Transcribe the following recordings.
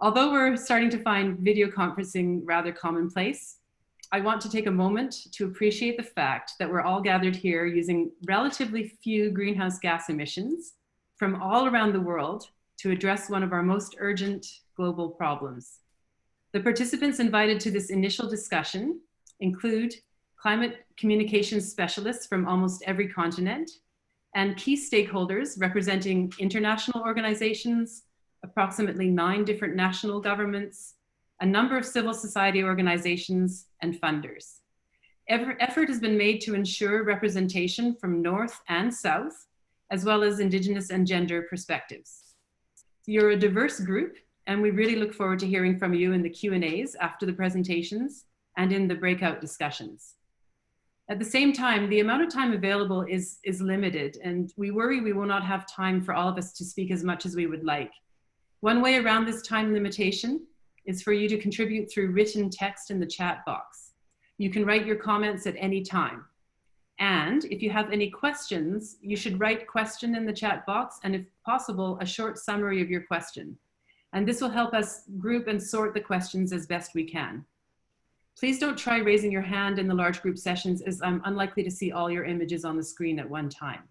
Although we're starting to find video conferencing rather commonplace, I want to take a moment to appreciate the fact that we're all gathered here using relatively few greenhouse gas emissions from all around the world to address one of our most urgent global problems. The participants invited to this initial discussion include climate communications specialists from almost every continent and key stakeholders representing international organizations, approximately 9 different national governments, a number of civil society organizations, and funders. Effort has been made to ensure representation from North and South, as well as Indigenous and gender perspectives. You're a diverse group, and we really look forward to hearing from you in the Q&As after the presentations and in the breakout discussions. At the same time, the amount of time available is limited, and we worry we will not have time for all of us to speak as much as we would like. One way around this time limitation is for you to contribute through written text in the chat box. You can write your comments at any time. And if you have any questions, you should write question in the chat box, and if possible, a short summary of your question. And this will help us group and sort the questions as best we can. Please don't try raising your hand in the large group sessions, as I'm unlikely to see all your images on the screen at one time.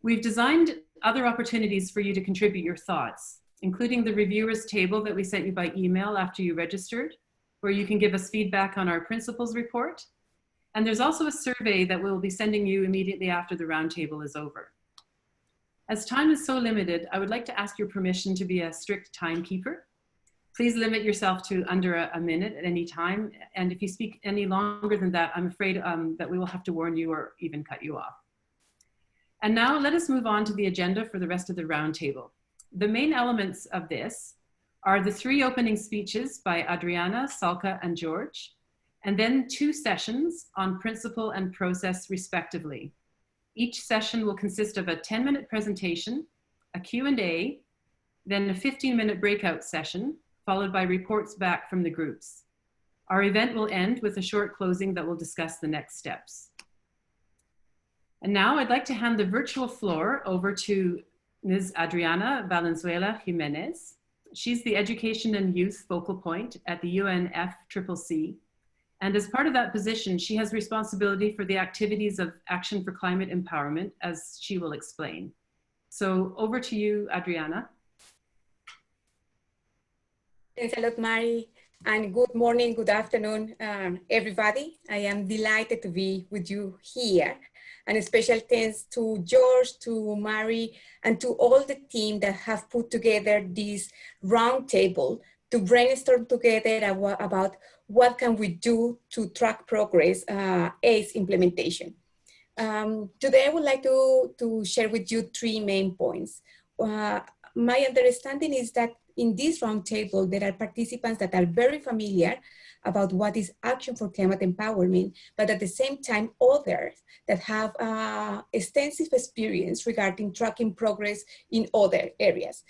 We've designed other opportunities for you to contribute your thoughts, including the reviewers table that we sent you by email after you registered, where you can give us feedback on our principles report. And there's also a survey that we'll be sending you immediately after the roundtable is over. As time is so limited, I would like to ask your permission to be a strict timekeeper. Please limit yourself to under a minute at any time. And if you speak any longer than that, I'm afraid that we will have to warn you or even cut you off. And now let us move on to the agenda for the rest of the roundtable. The main elements of this are the 3 opening speeches by Adriana, Salka, and George, and then 2 sessions on principle and process respectively. Each session will consist of a 10-minute presentation, a Q&A, then a 15-minute breakout session, followed by reports back from the groups. Our event will end with a short closing that will discuss the next steps. And now I'd like to hand the virtual floor over to Ms. Adriana Valenzuela Jimenez. She's the Education and Youth Focal Point at the UNFCCC. And as part of that position, she has responsibility for the activities of Action for Climate Empowerment, as she will explain. So over to you, Adriana. Thanks a lot, Mari, and good morning, good afternoon, everybody. I am delighted to be with you here. And a special thanks to George, to Mari, and to all the team that have put together this roundtable to brainstorm together about what can we do to track progress ACE implementation. Today, I would like to share with you 3 main points. My understanding is that in this roundtable, there are participants that are very familiar about what is Action for Climate Empowerment, but at the same time, others that have extensive experience regarding tracking progress in other areas.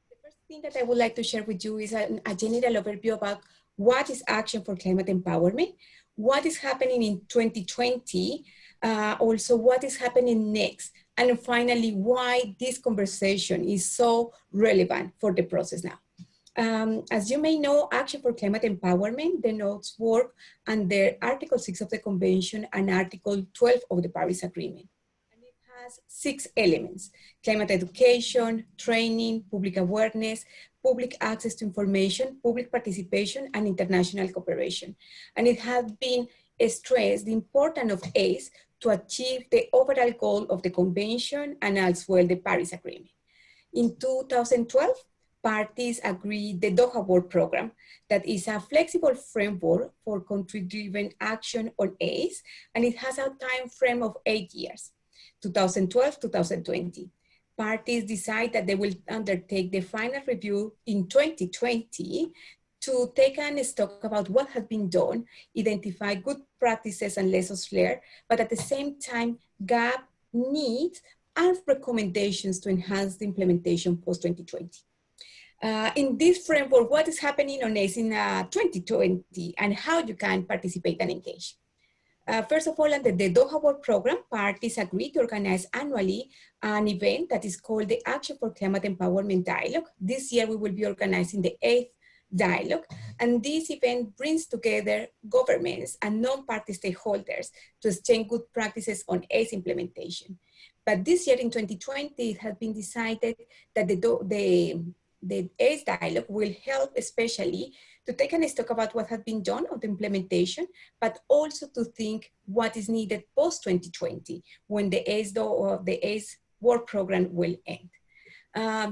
The first thing that I would like to share with you is a general overview about what is Action for Climate Empowerment, what is happening in 2020, also what is happening next, and finally, why this conversation is so relevant for the process now. As you may know, Action for Climate Empowerment denotes work under Article 6 of the Convention and Article 12 of the Paris Agreement. And it has 6 elements: climate education, training, public awareness, public access to information, public participation, and international cooperation. And it has been stressed the importance of ACE to achieve the overall goal of the Convention and as well the Paris Agreement. In 2012, parties agreed the Doha Work Program, that is a flexible framework for country-driven action on ACE, and it has a time frame of 8 years, 2012-2020. Parties decide that they will undertake the final review in 2020 to take a stock about what has been done, identify good practices and lessons learned, but at the same time, gap, needs, and recommendations to enhance the implementation post-2020. In this framework, what is happening on ACE in 2020 and how you can participate and engage. First of all, under the Doha Work Program, parties agreed to organize annually an event that is called the Action for Climate Empowerment Dialogue. This year, we will be organizing the 8th dialogue. And this event brings together governments and non-party stakeholders to exchange good practices on ACE implementation. But this year in 2020, it has been decided that the ACE dialogue will help especially to take a stock about what has been done on the implementation, but also to think what is needed post-2020 when the ACE work program will end.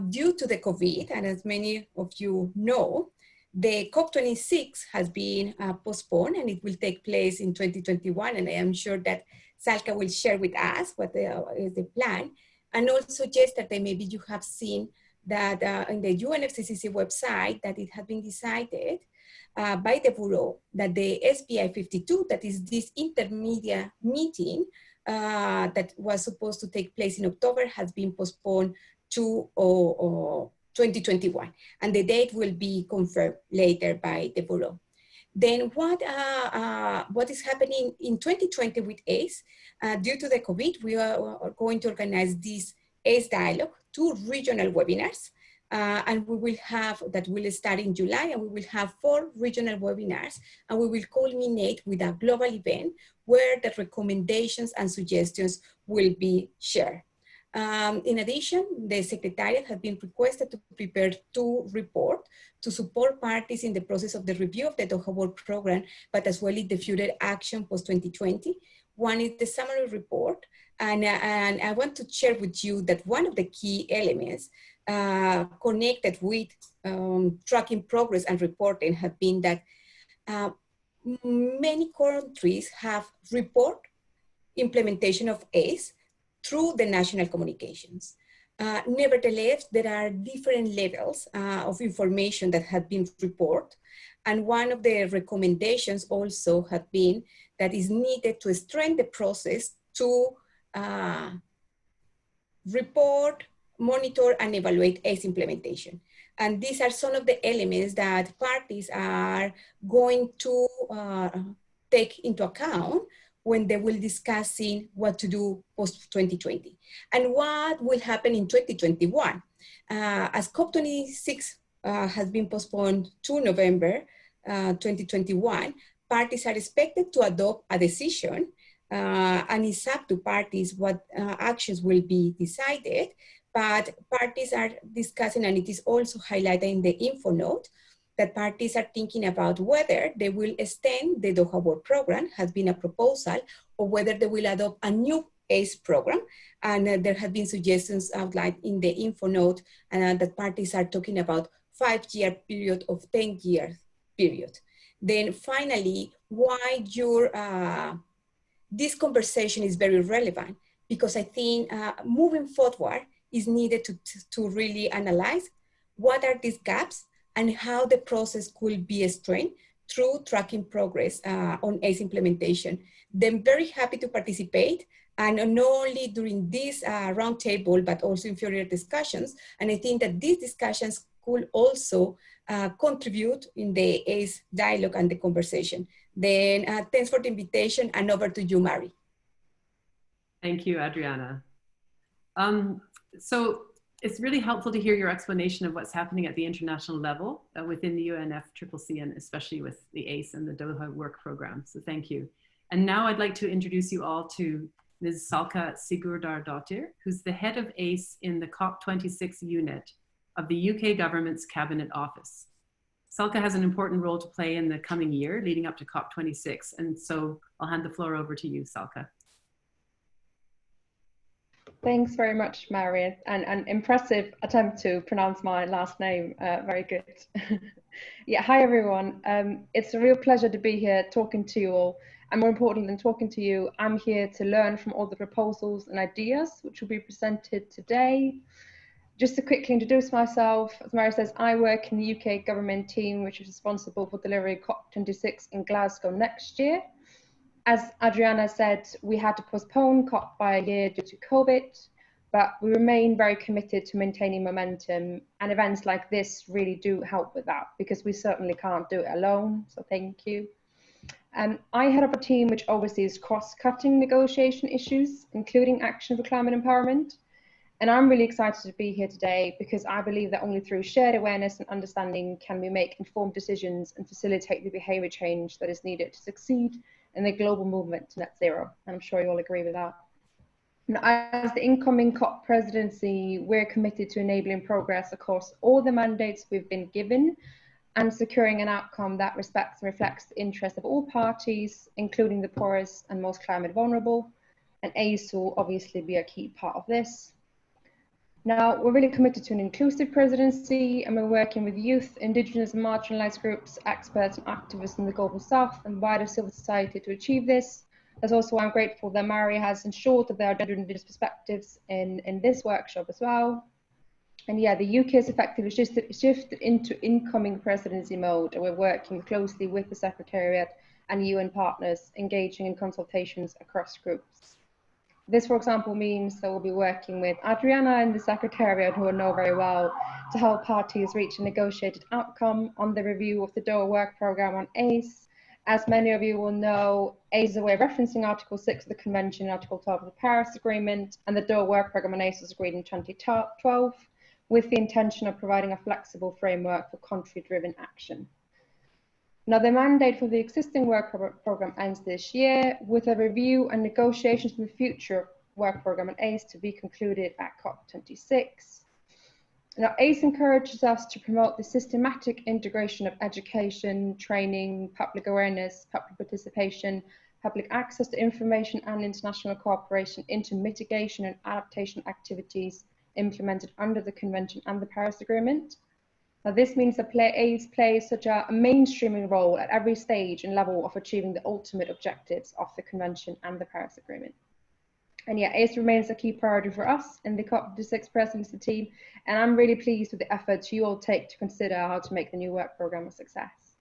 Due to the COVID, and as many of you know, the COP26 has been postponed and it will take place in 2021. And I am sure that Salka will share with us what is the plan. And also yesterday, maybe you have seen that in the UNFCCC website that it has been decided by the Bureau that the SPI 52, that is this intermediate meeting that was supposed to take place in October, has been postponed to 2021. And the date will be confirmed later by the Bureau. Then what is happening in 2020 with ACE? Due to the COVID, we are going to organize this ACE dialogue, 2 regional webinars, and we will have, that will start in July, and we will have 4 regional webinars, and we will culminate with a global event where the recommendations and suggestions will be shared. In addition, the Secretariat has been requested to prepare 2 reports to support parties in the process of the review of the Doha Work Program, but as well as the future action post-2020. One is the summary report, and I want to share with you that one of the key elements connected with tracking progress and reporting have been that many countries have report implementation of ACE through the national communications. Nevertheless, there are different levels of information that have been reported. And one of the recommendations also have been that is needed to strengthen the process to report, monitor, and evaluate ACE implementation. And these are some of the elements that parties are going to take into account when they will discussing what to do post-2020. And what will happen in 2021. As COP26 has been postponed to November 2021, parties are expected to adopt a decision, and it's up to parties what actions will be decided, but parties are discussing, and it is also highlighted in the info note, that parties are thinking about whether they will extend the Doha Work Program, has been a proposal, or whether they will adopt a new ACE program. And there have been suggestions outlined in the info note that parties are talking about 5-year period of 10-year period. Then finally, why this conversation is very relevant, because I think moving forward is needed to really analyze what are these gaps and how the process could be strengthened through tracking progress on ACE implementation. Then very happy to participate, and not only during this roundtable, but also in future discussions. And I think that these discussions could also contribute in the ACE dialogue and the conversation. Then thanks for the invitation, and over to you, Mari. Thank you, Adriana. So it's really helpful to hear your explanation of what's happening at the international level within the UNFCCC, and especially with the ACE and the Doha Work Program. So thank you. And now I'd like to introduce you all to Ms. Salka Sigurdardottir, who's the head of ACE in the COP26 unit of the UK government's Cabinet Office. Salka has an important role to play in the coming year leading up to COP26. And so I'll hand the floor over to you, Salka. Thanks very much, Mary, and an impressive attempt to pronounce my last name. Very good. Yeah, hi everyone. It's a real pleasure to be here talking to you all. And more important than talking to you, I'm here to learn from all the proposals and ideas which will be presented today. Just to quickly introduce myself, as Mary says, I work in the UK government team, which is responsible for delivering COP26 in Glasgow next year. As Adriana said, we had to postpone COP by a year due to COVID, but we remain very committed to maintaining momentum, and events like this really do help with that, because we certainly can't do it alone, so thank you. I head up a team which oversees cross-cutting negotiation issues, including action for climate empowerment. And I'm really excited to be here today because I believe that only through shared awareness and understanding can we make informed decisions and facilitate the behavior change that is needed to succeed in the global movement to net zero. And I'm sure you all agree with that. Now, as the incoming COP presidency, we're committed to enabling progress across all the mandates we've been given and securing an outcome that respects and reflects the interests of all parties, including the poorest and most climate vulnerable. And ACE will obviously be a key part of this. Now, we're really committed to an inclusive presidency, and we're working with youth, indigenous and marginalized groups, experts and activists in the Global South and wider civil society to achieve this. That's also why I'm grateful that Mari has ensured that there are gender and indigenous perspectives in this workshop as well. And yeah, the UK has effectively shifted into incoming presidency mode, and we're working closely with the Secretariat and UN partners, engaging in consultations across groups. This, for example, means that we'll be working with Adriana and the Secretariat, who I know very well, to help parties reach a negotiated outcome on the review of the Doha Work Programme on ACE. As many of you will know, ACE is a way of referencing Article 6 of the Convention and Article 12 of the Paris Agreement, and the Doha Work Programme on ACE was agreed in 2012 with the intention of providing a flexible framework for country-driven action. Now, the mandate for the existing work programme ends this year, with a review and negotiations in the future work programme on ACE to be concluded at COP26. Now, ACE encourages us to promote the systematic integration of education, training, public awareness, public participation, public access to information and international cooperation into mitigation and adaptation activities implemented under the Convention and the Paris Agreement. Now, this means that ACE plays such a mainstreaming role at every stage and level of achieving the ultimate objectives of the Convention and the Paris Agreement. And yeah, ACE remains a key priority for us in the COP26 presidency team, and I'm really pleased with the efforts you all take to consider how to make the new work programme a success.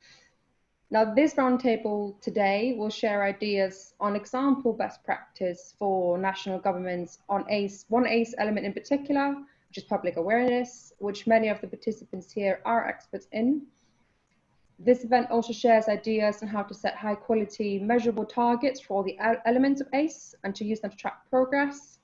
Now, this roundtable today will share ideas on example best practice for national governments on ACE, one ACE element in particular, which is public awareness, which many of the participants here are experts in. This event also shares ideas on how to set high quality measurable targets for all the elements of ACE and to use them to track progress.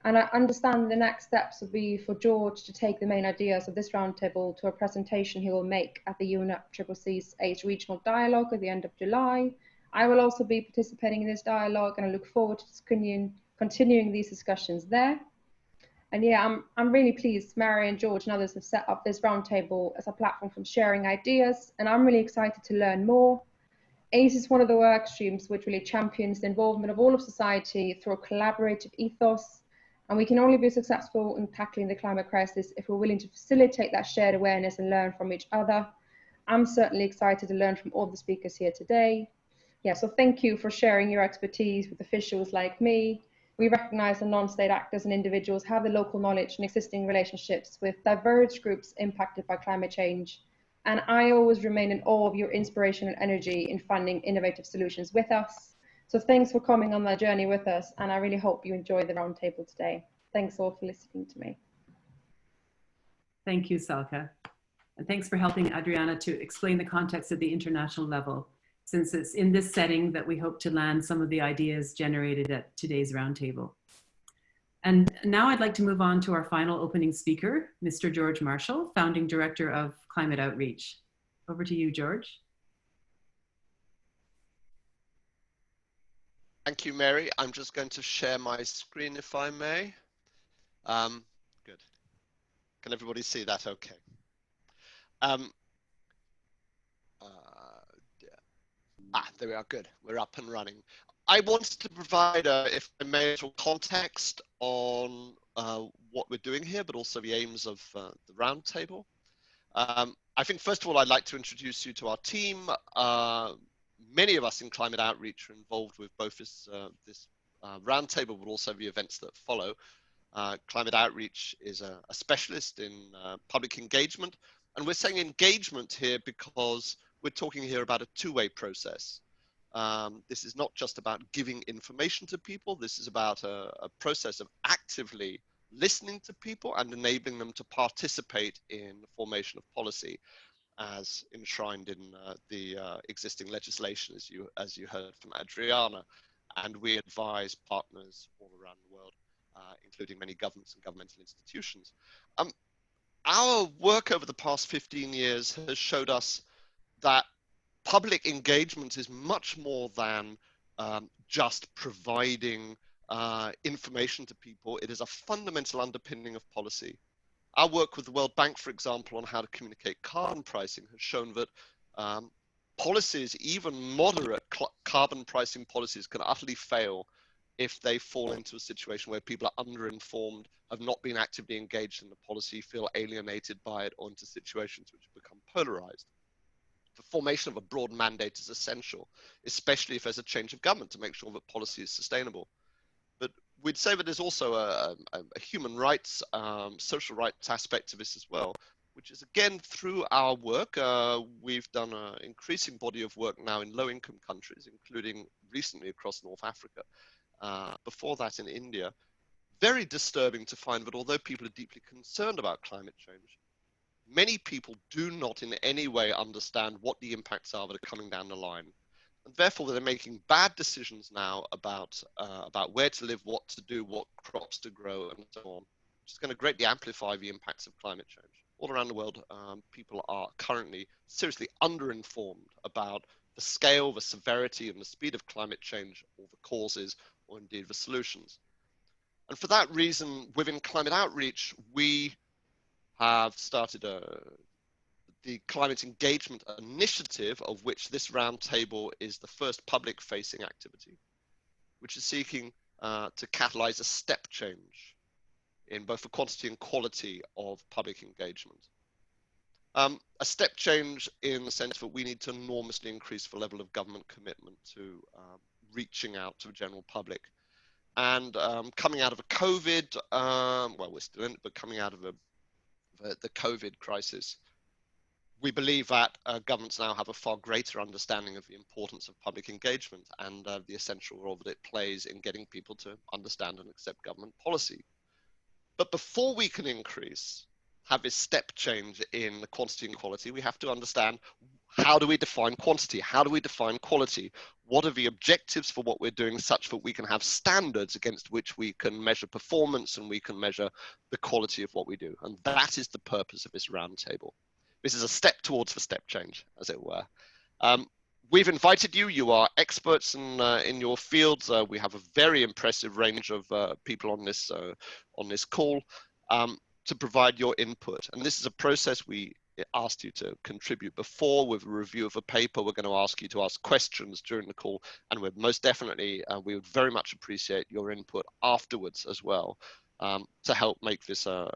And I understand the next steps will be for George to take the main ideas of this roundtable to a presentation he will make at the UNFCCC's ACE Regional Dialogue at the end of July. I will also be participating in this dialogue, and I look forward to continuing these discussions there. And yeah, I'm really pleased Mary and George and others have set up this roundtable as a platform for sharing ideas, and I'm really excited to learn more. ACE is one of the work streams which really champions the involvement of all of society through a collaborative ethos, and we can only be successful in tackling the climate crisis if we're willing to facilitate that shared awareness and learn from each other. I'm certainly excited to learn from all the speakers here today. Yeah, so thank you for sharing your expertise with officials like me. We recognise that non-state actors and individuals have the local knowledge and existing relationships with diverse groups impacted by climate change. And I always remain in awe of your inspiration and energy in finding innovative solutions with us. So thanks for coming on that journey with us, and I really hope you enjoy the roundtable today. Thanks all for listening to me. Thank you, Salka. And thanks for helping Adriana to explain the context at the international level, since it's in this setting that we hope to land some of the ideas generated at today's roundtable. And now I'd like to move on to our final opening speaker, Mr. George Marshall, Founding Director of Climate Outreach. Over to you, George. Thank you, Mary. I'm just going to share my screen, if I may. Good. Can everybody see that okay? There we are, good. We're up and running. I wanted to provide, if I may, a context on what we're doing here, but also the aims of the roundtable. I think, first of all, I'd like to introduce you to our team. Many of us in climate outreach are involved with both this roundtable, but also the events that follow. Climate outreach is a specialist in public engagement, and we're saying engagement here because we're talking here about a two-way process. This is not just about giving information to people. This is about a process of actively listening to people and enabling them to participate in the formation of policy. as enshrined in the existing legislation, as you heard from Adriana. And we advise partners all around the world, including many governments and governmental institutions. Our work over the past 15 years has showed us that public engagement is much more than just providing information to people. It is a fundamental underpinning of policy. Our work with the World Bank, for example, on how to communicate carbon pricing has shown that policies, even moderate carbon pricing policies, can utterly fail if they fall into a situation where people are underinformed, have not been actively engaged in the policy, feel alienated by it, or into situations which have become polarized. The formation of a broad mandate is essential, especially if there's a change of government, to make sure that policy is sustainable. But we'd say that there's also a human rights, social rights aspect to this as well, which is, again, through our work. We've done an increasing body of work now in low-income countries, including recently across North Africa. Before that in India. Very disturbing to find that although people are deeply concerned about climate change, many people do not in any way understand what the impacts are that are coming down the line. And therefore, they're making bad decisions now about where to live, what to do, what crops to grow, and so on, which is going to greatly amplify the impacts of climate change. All around the world, people are currently seriously underinformed about the scale, the severity, and the speed of climate change, or the causes, or indeed the solutions. And for that reason, within climate outreach, we have started the Climate Engagement Initiative, of which this roundtable is the first public-facing activity, which is seeking to catalyze a step change in both the quantity and quality of public engagement. A step change in the sense that we need to enormously increase the level of government commitment to reaching out to the general public. And coming out of a COVID, well, we're still in it, but coming out of the COVID crisis, we believe that governments now have a far greater understanding of the importance of public engagement and the essential role that it plays in getting people to understand and accept government policy. But before we can have this step change in the quantity and quality, we have to understand, how do we define quantity? How do we define quality? What are the objectives for what we're doing, such that we can have standards against which we can measure performance and we can measure the quality of what we do? And that is the purpose of this roundtable. This is a step towards the step change, as it were. We've invited you. You are experts in your fields. We have a very impressive range of people on this call to provide your input. And this is a process we asked you to contribute before with a review of a paper. We're going to ask you to ask questions during the call, and we're most definitely, we would very much appreciate your input afterwards as well, to help make this a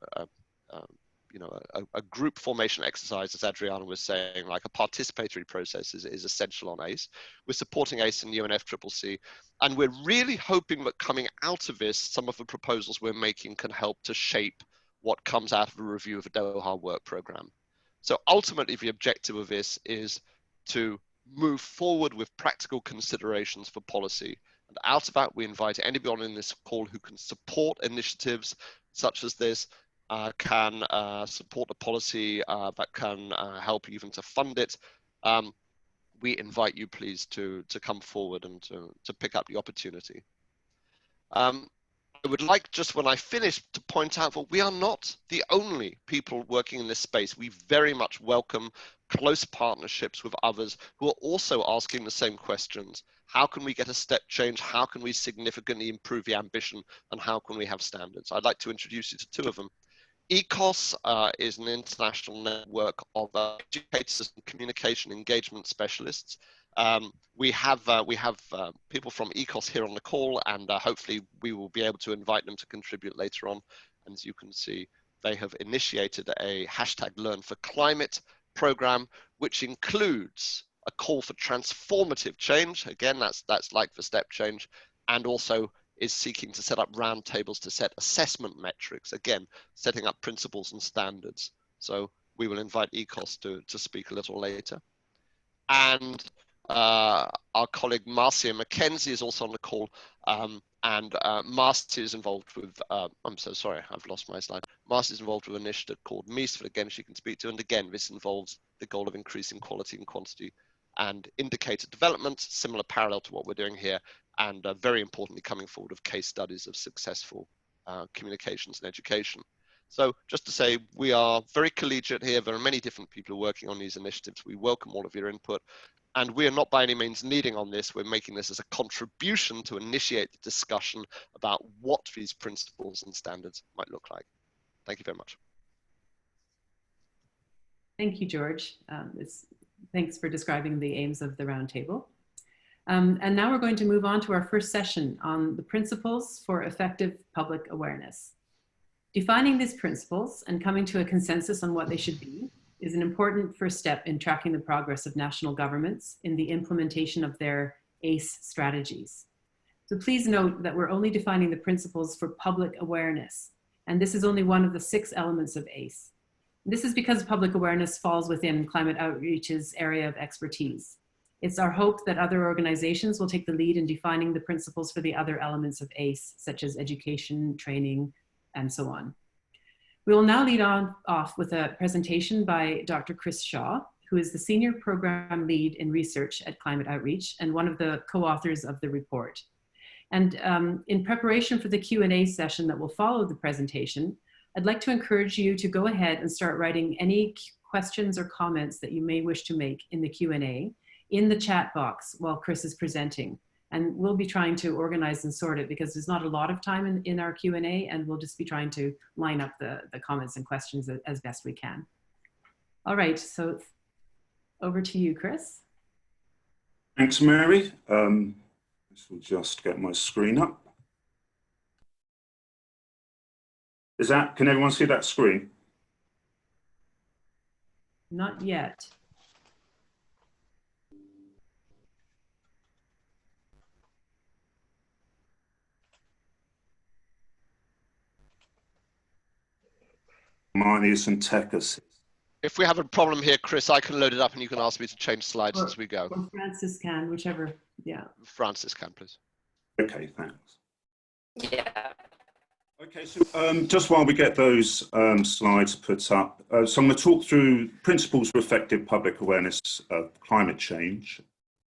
group formation exercise, as Adriana was saying, like a participatory process is essential on ACE. We're supporting ACE and UNFCCC, and we're really hoping that coming out of this, some of the proposals we're making can help to shape what comes out of a review of the Doha work program. So ultimately, the objective of this is to move forward with practical considerations for policy. And out of that, we invite anyone in this call who can support initiatives such as this, can support the policy that can help even to fund it. We invite you, please, to come forward and to pick up the opportunity. I would like, just when I finish, to point out that we are not the only people working in this space. We very much welcome close partnerships with others who are also asking the same questions. How can we get a step change? How can we significantly improve the ambition? And how can we have standards? I'd like to introduce you to two of them. ECOS is an international network of educators and communication engagement specialists. We have people from ECOS here on the call, and hopefully we will be able to invite them to contribute later on. And as you can see, they have initiated a #LearnForClimate program, which includes a call for transformative change. Again, that's like the step change, and also is seeking to set up roundtables to set assessment metrics, again, setting up principles and standards. So we will invite ECOS to speak a little later. And our colleague Marcia McKenzie is also on the call, And Marcy is involved with, I'm so sorry, I've lost my slide. Marcy is involved with an initiative called MEIS, that again, she can speak to. And again, this involves the goal of increasing quality and quantity and indicator development, similar parallel to what we're doing here. And very importantly, coming forward with case studies of successful communications and education. So just to say, we are very collegiate here. There are many different people working on these initiatives. We welcome all of your input. And we are not by any means leading on this. We're making this as a contribution to initiate the discussion about what these principles and standards might look like. Thank you very much. Thank you, George. Thanks for describing the aims of the Roundtable. And now we're going to move on to our first session on the principles for effective public awareness. Defining these principles and coming to a consensus on what they should be is an important first step in tracking the progress of national governments in the implementation of their ACE strategies. So please note that we're only defining the principles for public awareness, and this is only one of the 6 elements of ACE. This is because public awareness falls within Climate Outreach's area of expertise. It's our hope that other organizations will take the lead in defining the principles for the other elements of ACE, such as education, training, and so on. We will now lead off with a presentation by Dr. Chris Shaw, who is the Senior Program Lead in Research at Climate Outreach and one of the co-authors of the report. And in preparation for the Q&A session that will follow the presentation, I'd like to encourage you to go ahead and start writing any questions or comments that you may wish to make in the Q&A in the chat box while Chris is presenting. And we'll be trying to organize and sort it because there's not a lot of time in our Q&A, and we'll just be trying to line up the comments and questions as best we can. All right, so over to you, Chris. Thanks, Mary. This will just get my screen up. Can everyone see that screen? Not yet. Mine is some tech assist. If we have a problem here, Chris, I can load it up and you can ask me to change slides as we go. Or Francis can, whichever, yeah. Francis can, please. Okay, thanks. Yeah. Okay, so just while we get those slides put up, so I'm going to talk through principles for effective public awareness of climate change.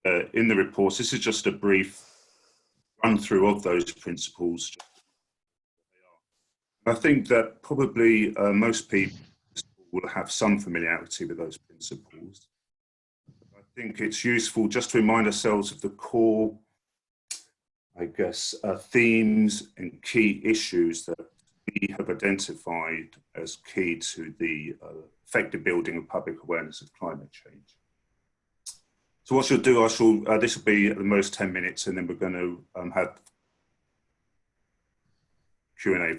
In the report, this is just a brief run through of those principles. I think that probably most people will have some familiarity with those principles. I think it's useful just to remind ourselves of the core, I guess, themes and key issues that we have identified as key to the effective building of public awareness of climate change. So what I shall do, this will be at the most 10 minutes, and then we're going to have Q&A.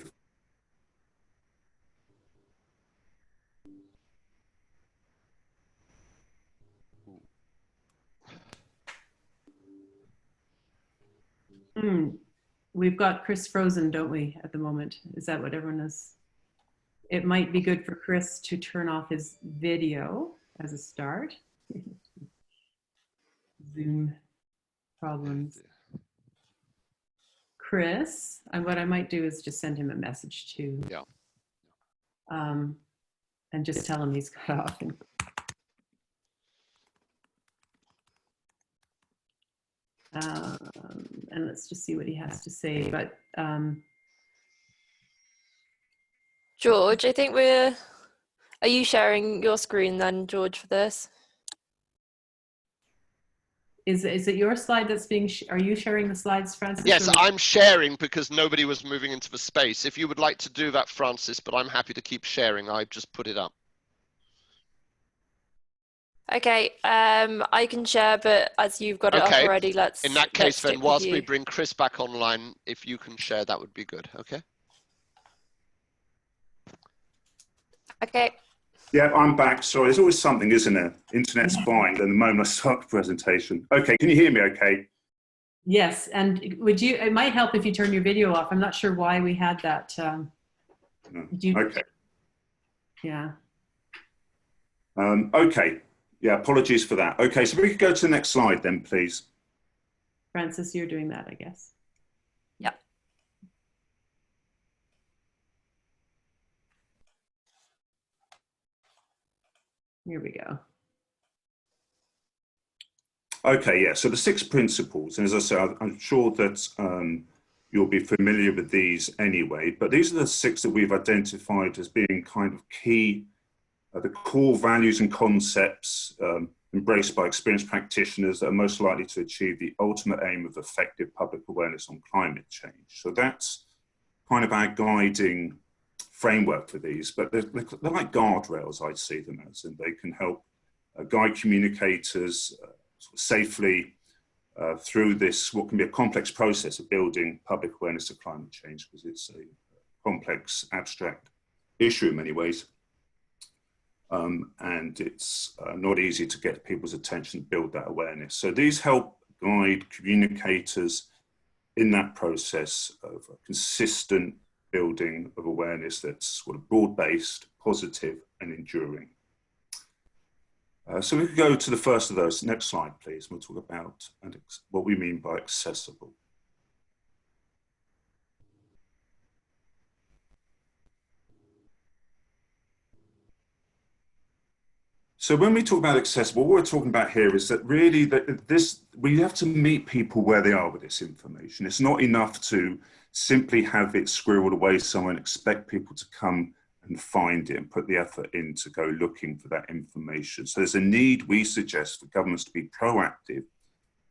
We've got Chris frozen, don't we, at the moment? Is that what everyone is? It might be good for Chris to turn off his video as a start. Zoom problems. Chris, and what I might do is just send him a message too. Yeah. And just tell him he's cut off. And let's just see what he has to say. But George, I think are you sharing your screen then, George, for this? Is it your slide that's being, are you sharing the slides, Francis? Yes, I'm sharing because nobody was moving into the space. If you would like to do that, Francis, but I'm happy to keep sharing. I just put it up. Okay, I can share, but as you've got it up already, let's. In that case, then, whilst we bring Chris back online, if you can share, that would be good. Okay. Okay. Yeah, I'm back. Sorry, there's always something, isn't there? Internet's fine. And the moment I start the presentation. Okay, can you hear me? Okay. Yes, and it might help if you turn your video off. I'm not sure why we had that. Okay. Yeah. Okay. Yeah, apologies for that. Okay, so we could go to the next slide then, please. Francis, you're doing that, I guess. Yep. Here we go. Okay, yeah, so the 6 principles, and as I say, I'm sure that you'll be familiar with these anyway, but these are the 6 that we've identified as being kind of key, the core values and concepts embraced by experienced practitioners that are most likely to achieve the ultimate aim of effective public awareness on climate change. So that's kind of our guiding framework for these, but they're like guardrails, I see them as, and they can help guide communicators safely through this, what can be a complex process of building public awareness of climate change, because it's a complex, abstract issue in many ways. And it's not easy to get people's attention to build that awareness. So these help guide communicators in that process of a consistent building of awareness that's sort of broad-based, positive, and enduring. So we could go to the first of those. Next slide, please. We'll talk about what we mean by accessible. So when we talk about accessible, what we're talking about here is that really we have to meet people where they are with this information. It's not enough to simply have it squirreled away somewhere and expect people to come and find it and put the effort in to go looking for that information. So there's a need, we suggest, for governments to be proactive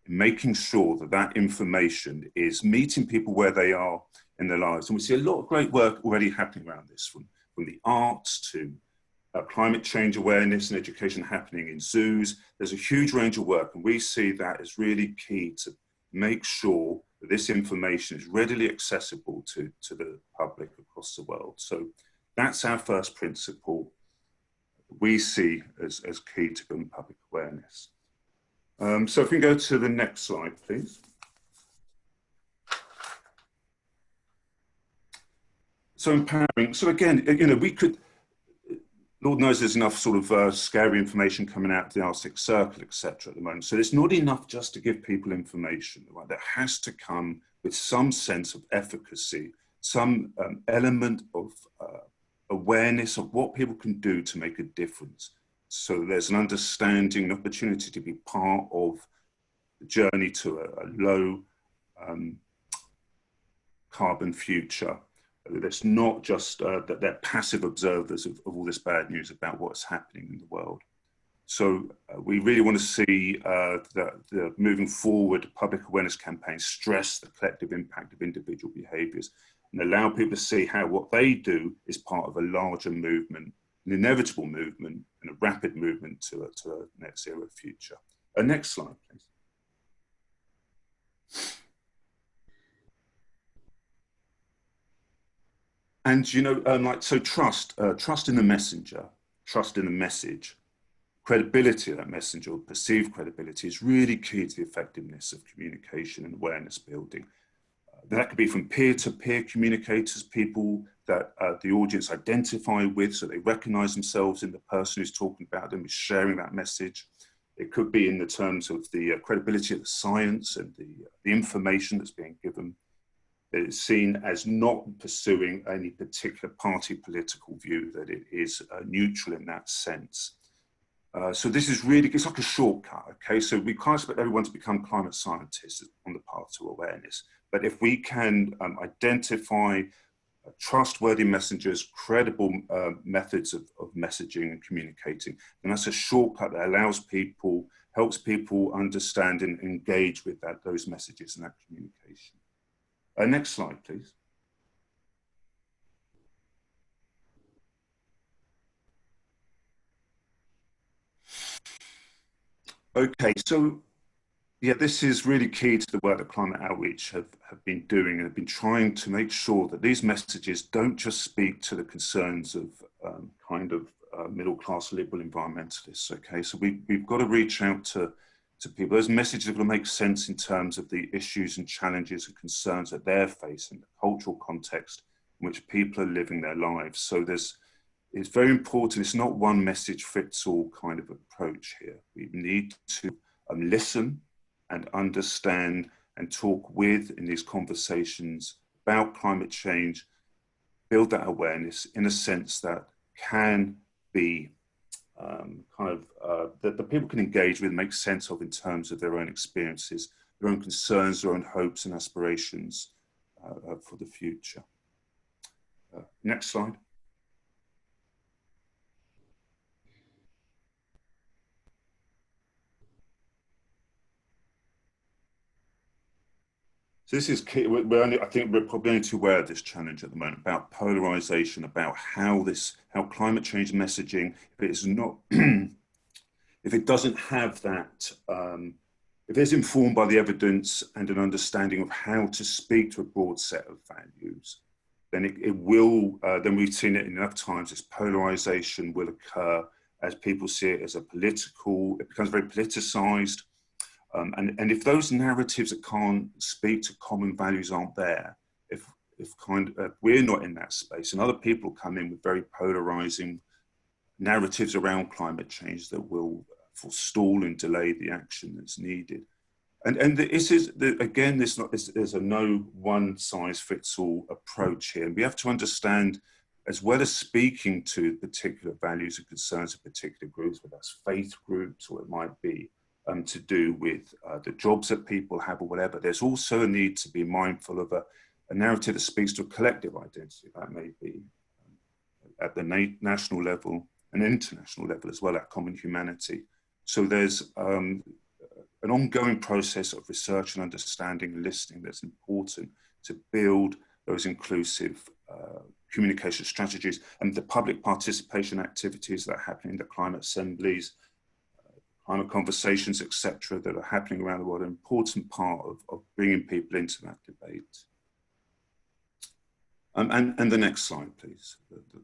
in making sure that that information is meeting people where they are in their lives. And we see a lot of great work already happening around this, from the arts to climate change awareness and education happening in zoos. There's a huge range of work, and we see that as really key to make sure that this information is readily accessible to the public across the world. So that's our first principle we see as key to building public awareness. So if we can go to the next slide, please. So empowering, so again, you know, we could, Lord knows there's enough sort of scary information coming out of the Arctic Circle, etc. at the moment. So it's not enough just to give people information, right? There has to come with some sense of efficacy, some element of awareness of what people can do to make a difference. So there's an understanding, an opportunity to be part of the journey to a low carbon future. It's not just that they're passive observers of all this bad news about what's happening in the world. So we really want to see the moving forward public awareness campaigns stress the collective impact of individual behaviours and allow people to see how what they do is part of a larger movement, an inevitable movement and a rapid movement to a net zero future. Next slide, please. And, you know, so trust in the messenger, trust in the message, credibility of that messenger, or perceived credibility, is really key to the effectiveness of communication and awareness building. That could be from peer-to-peer communicators, people that the audience identify with, so they recognize themselves in the person who's talking about them, is sharing that message. It could be in the terms of the credibility of the science and the information that's being given. It's seen as not pursuing any particular party political view, that it is neutral in that sense. So this is really, it's like a shortcut, okay? So we can't expect everyone to become climate scientists on the path to awareness. But if we can identify trustworthy messengers, credible methods of messaging and communicating, then that's a shortcut that allows people, helps people understand and engage with those messages and that communication. Next slide, please. Okay, so yeah, this is really key to the work that Climate Outreach have been doing, and have been trying to make sure that these messages don't just speak to the concerns of middle-class liberal environmentalists, okay? So we've got to reach out to people. Those messages are going to make sense in terms of the issues and challenges and concerns that they're facing, the cultural context in which people are living their lives. So it's very important. It's not one message fits all kind of approach here. We need to listen and understand and talk with in these conversations about climate change, build that awareness in a sense that can be that the people can engage with, make sense of in terms of their own experiences, their own concerns, their own hopes and aspirations for the future. Next slide. So this is key. I think we're probably only too aware of this challenge at the moment about polarization, about how climate change messaging, if it is not, if it doesn't have that, if it's informed by the evidence and an understanding of how to speak to a broad set of values, then it will, then we've seen it enough times, this polarization will occur as people see it as a political, it becomes very politicized. And if those narratives that can't speak to common values aren't there, if we're not in that space and other people come in with very polarizing narratives around climate change that will forestall and delay the action that's needed. And this is, again, there's a no one size fits all approach here. And we have to understand, as well as speaking to particular values and concerns of particular groups, whether that's faith groups or it might be to do with the jobs that people have or whatever, there's also a need to be mindful of a narrative that speaks to a collective identity. That may be at the national level and international level as well, at common humanity. So there's an ongoing process of research and understanding and listening that's important to build those inclusive communication strategies, and the public participation activities that are happening in the climate assemblies, climate conversations, etc., that are happening around the world, are an important part of bringing people into that debate. And the next slide, please,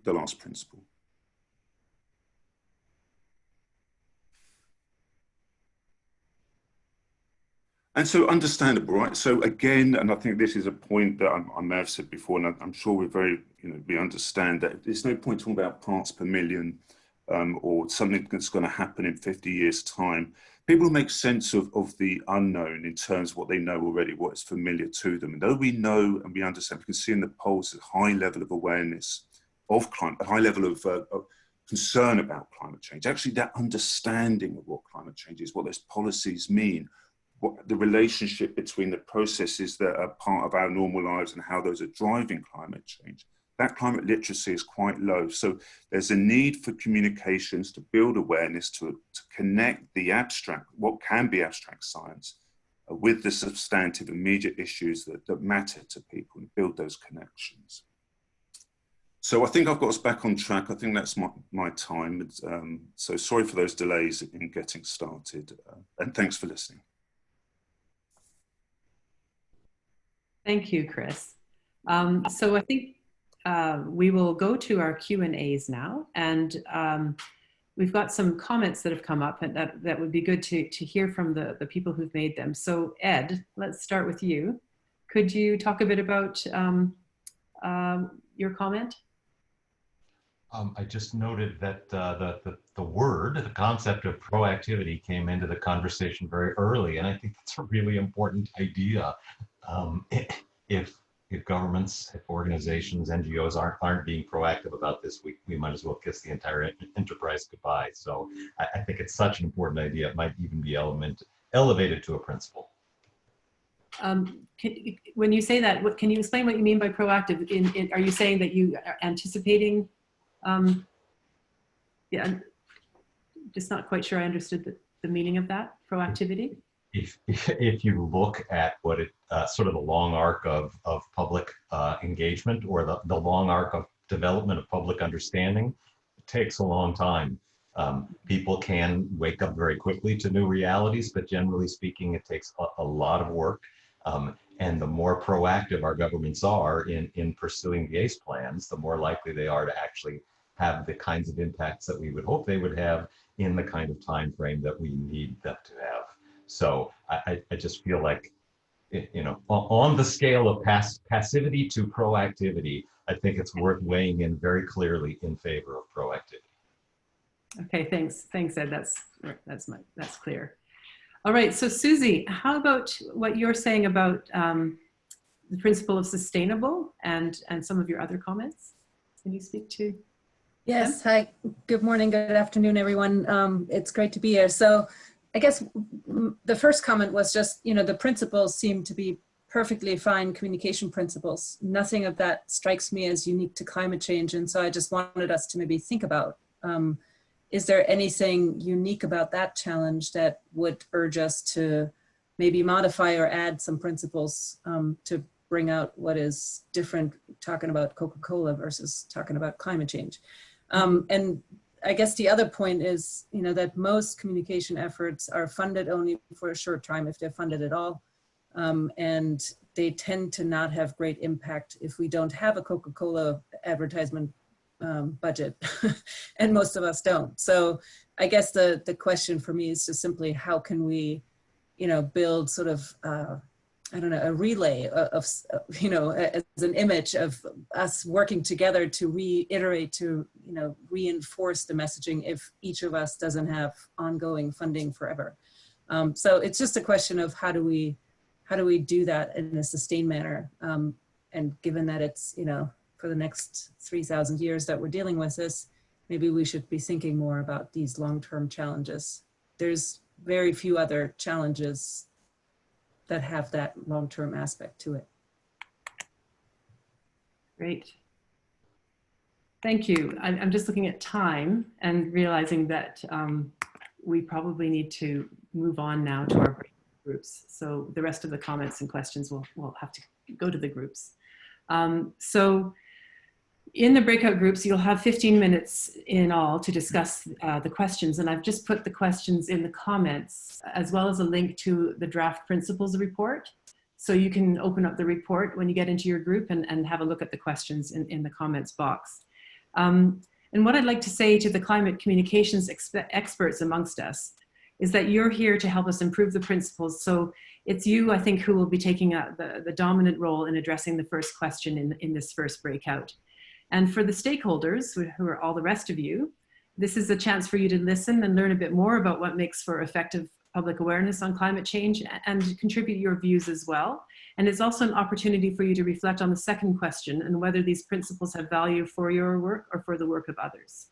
the last principle. And so understandable, right? So again, and I think this is a point that I may have said before, and I'm sure we're very, we understand that there's no point talking about parts per million or something that's going to happen in 50 years' time. People make sense of the unknown in terms of what they know already, what is familiar to them. And though we know and we understand, we can see in the polls a high level of awareness of climate, a high level of concern about climate change. Actually, that understanding of what climate change is, what those policies mean, what the relationship between the processes that are part of our normal lives and how those are driving climate change, that climate literacy is quite low. So there's a need for communications to build awareness, to connect the abstract, what can be abstract science, with the substantive immediate issues that matter to people, and build those connections. So I think I've got us back on track. I think that's my time. So sorry for those delays in getting started, and thanks for listening. Thank you, Chris. So I think we will go to our Q&As now, and we've got some comments that have come up, and that would be good to hear from the people who've made them. So Ed, let's start with you. Could you talk a bit about your comment? I just noted that the concept of proactivity came into the conversation very early, and I think that's a really important idea. If governments, if organizations, NGOs aren't being proactive about this, we might as well kiss the entire enterprise goodbye. So I think it's such an important idea. It might even be elevated to a principle. When you say that, can you explain what you mean by proactive? Are you saying that you are anticipating? Yeah, just not quite sure I understood the meaning of that, proactivity. If you look at what it sort of the long arc of public engagement, or the long arc of development of public understanding, it takes a long time. People can wake up very quickly to new realities, but generally speaking, it takes a lot of work. And the more proactive our governments are in pursuing the ACE plans, the more likely they are to actually have the kinds of impacts that we would hope they would have in the kind of time frame that we need them to have. So I just feel like, on the scale of passivity to proactivity, I think it's worth weighing in very clearly in favor of proactivity. Okay, thanks, Ed. That's clear. All right, so Susie, how about what you're saying about the principle of sustainable and some of your other comments? Can you speak to? Yes, hi, good morning, good afternoon, everyone. It's great to be here. So I guess the first comment was just, you know, the principles seem to be perfectly fine communication principles. Nothing of that strikes me as unique to climate change. And so I just wanted us to maybe think about, is there anything unique about that challenge that would urge us to maybe modify or add some principles to bring out what is different, talking about Coca-Cola versus talking about climate change. And I guess the other point is, you know, that most communication efforts are funded only for a short time, if they're funded at all. And they tend to not have great impact if we don't have a Coca-Cola advertisement budget, and most of us don't. So I guess the question for me is just simply, how can we, you know, build sort of, I don't know, a relay of, you know, as an image of us working together to reiterate, to, you know, reinforce the messaging if each of us doesn't have ongoing funding forever. So it's just a question of how do we do that in a sustained manner? And given that it's, you know, for the next 3,000 years that we're dealing with this, maybe we should be thinking more about these long-term challenges. There's very few other challenges that have that long-term aspect to it. Great. Thank you. I'm just looking at time and realizing that we probably need to move on now to our groups. So the rest of the comments and questions will have to go to the groups. So in the breakout groups, you'll have 15 minutes in all to discuss the questions. And I've just put the questions in the comments, as well as a link to the draft principles report. So you can open up the report when you get into your group and have a look at the questions in the comments box. And what I'd like to say to the climate communications experts amongst us is that you're here to help us improve the principles. So it's you, I think, who will be taking the dominant role in addressing the first question in this first breakout. And for the stakeholders, who are all the rest of you, this is a chance for you to listen and learn a bit more about what makes for effective public awareness on climate change and contribute your views as well. And it's also an opportunity for you to reflect on the second question and whether these principles have value for your work or for the work of others.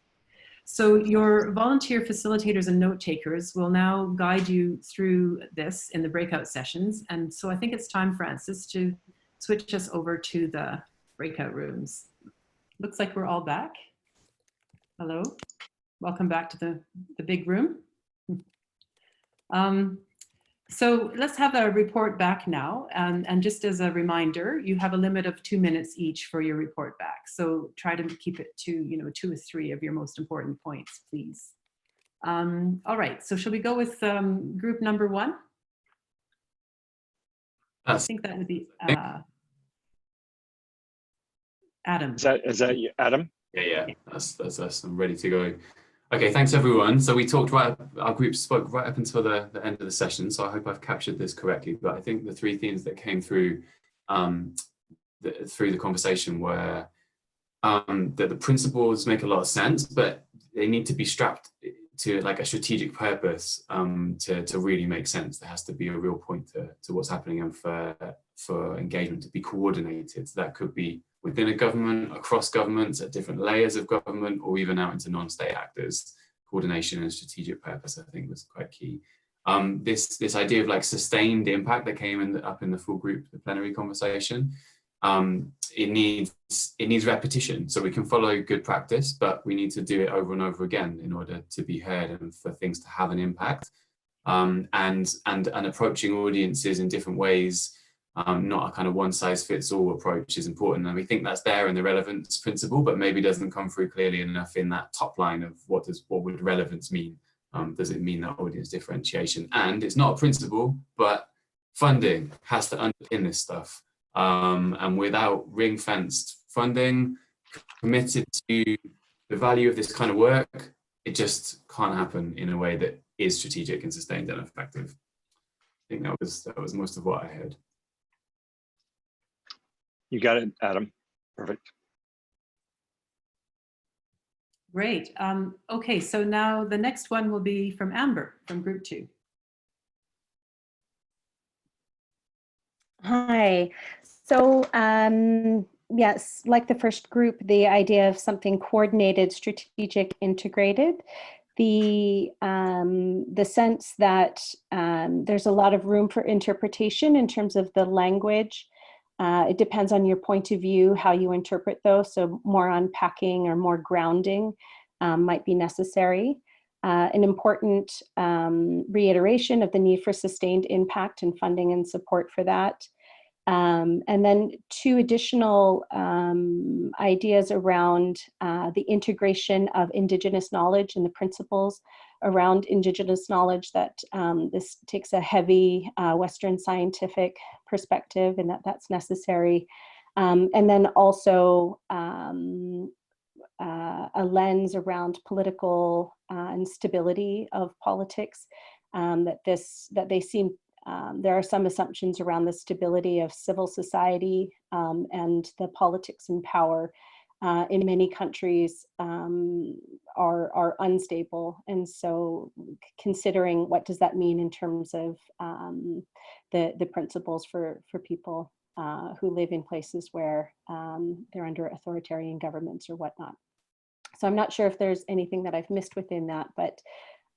So your volunteer facilitators and note takers will now guide you through this in the breakout sessions. And so I think it's time, Francis, to switch us over to the breakout rooms. Looks like we're all back. Hello, welcome back to the big room. So let's have a report back now. And just as a reminder, you have a limit of 2 minutes each for your report back. So try to keep it to, you know, 2 or 3 of your most important points, please. All right, so shall we go with group number 1? I think that would be Adam. Is that you, Adam? Yeah. That's us. I'm ready to go. Okay, thanks everyone. So we talked our group spoke right up until the end of the session. So I hope I've captured this correctly. But I think the 3 themes that came through through the conversation were that the principles make a lot of sense, but they need to be strapped to like a strategic purpose to really make sense. There has to be a real point to what's happening, and for engagement to be coordinated. So that could be within a government, across governments, at different layers of government, or even out into non-state actors. Coordination and strategic purpose, I think, was quite key. This idea of like sustained impact that came up in the full group, the plenary conversation, it needs repetition. So we can follow good practice, but we need to do it over and over again in order to be heard and for things to have an impact. And approaching audiences in different ways. Not a kind of one-size-fits-all approach is important, and we think that's there in the relevance principle, but maybe doesn't come through clearly enough in that top line of what would relevance mean. Does it mean that audience differentiation? And it's not a principle, but funding has to underpin this stuff. And without ring-fenced funding, committed to the value of this kind of work, it just can't happen in a way that is strategic and sustained and effective. I think that was most of what I heard. You got it, Adam. Perfect. Great. Okay, so now the next one will be from Amber from group 2. Hi. So yes, like the first group, the idea of something coordinated, strategic, integrated. The sense that there's a lot of room for interpretation in terms of the language. It depends on your point of view, how you interpret those. So more unpacking or more grounding might be necessary. An important reiteration of the need for sustained impact and funding and support for that. And then two additional ideas around the integration of Indigenous knowledge and the principles around Indigenous knowledge, that this takes a heavy Western scientific perspective and that's necessary. And then also a lens around political instability of politics, that they seem there are some assumptions around the stability of civil society and the politics and power in many countries are unstable. And so considering what does that mean in terms of the principles for people who live in places where they're under authoritarian governments or whatnot. So I'm not sure if there's anything that I've missed within that, but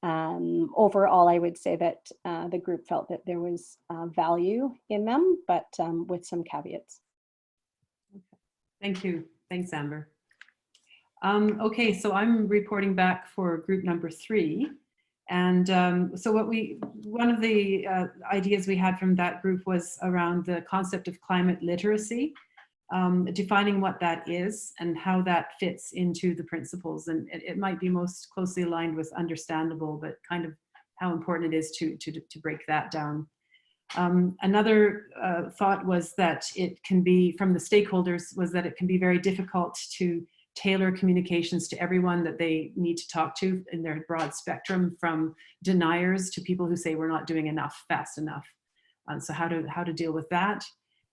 overall, I would say that the group felt that there was value in them, but with some caveats. Thank you. Thanks, Amber. Okay, so I'm reporting back for group number 3. And so one of the ideas we had from that group was around the concept of climate literacy, defining what that is and how that fits into the principles. And it might be most closely aligned with understandable, but kind of how important it is to break that down. Another thought was that it can be, from the stakeholders, was that it can be very difficult to tailor communications to everyone that they need to talk to in their broad spectrum, from deniers to people who say we're not doing enough fast enough. So how to deal with that.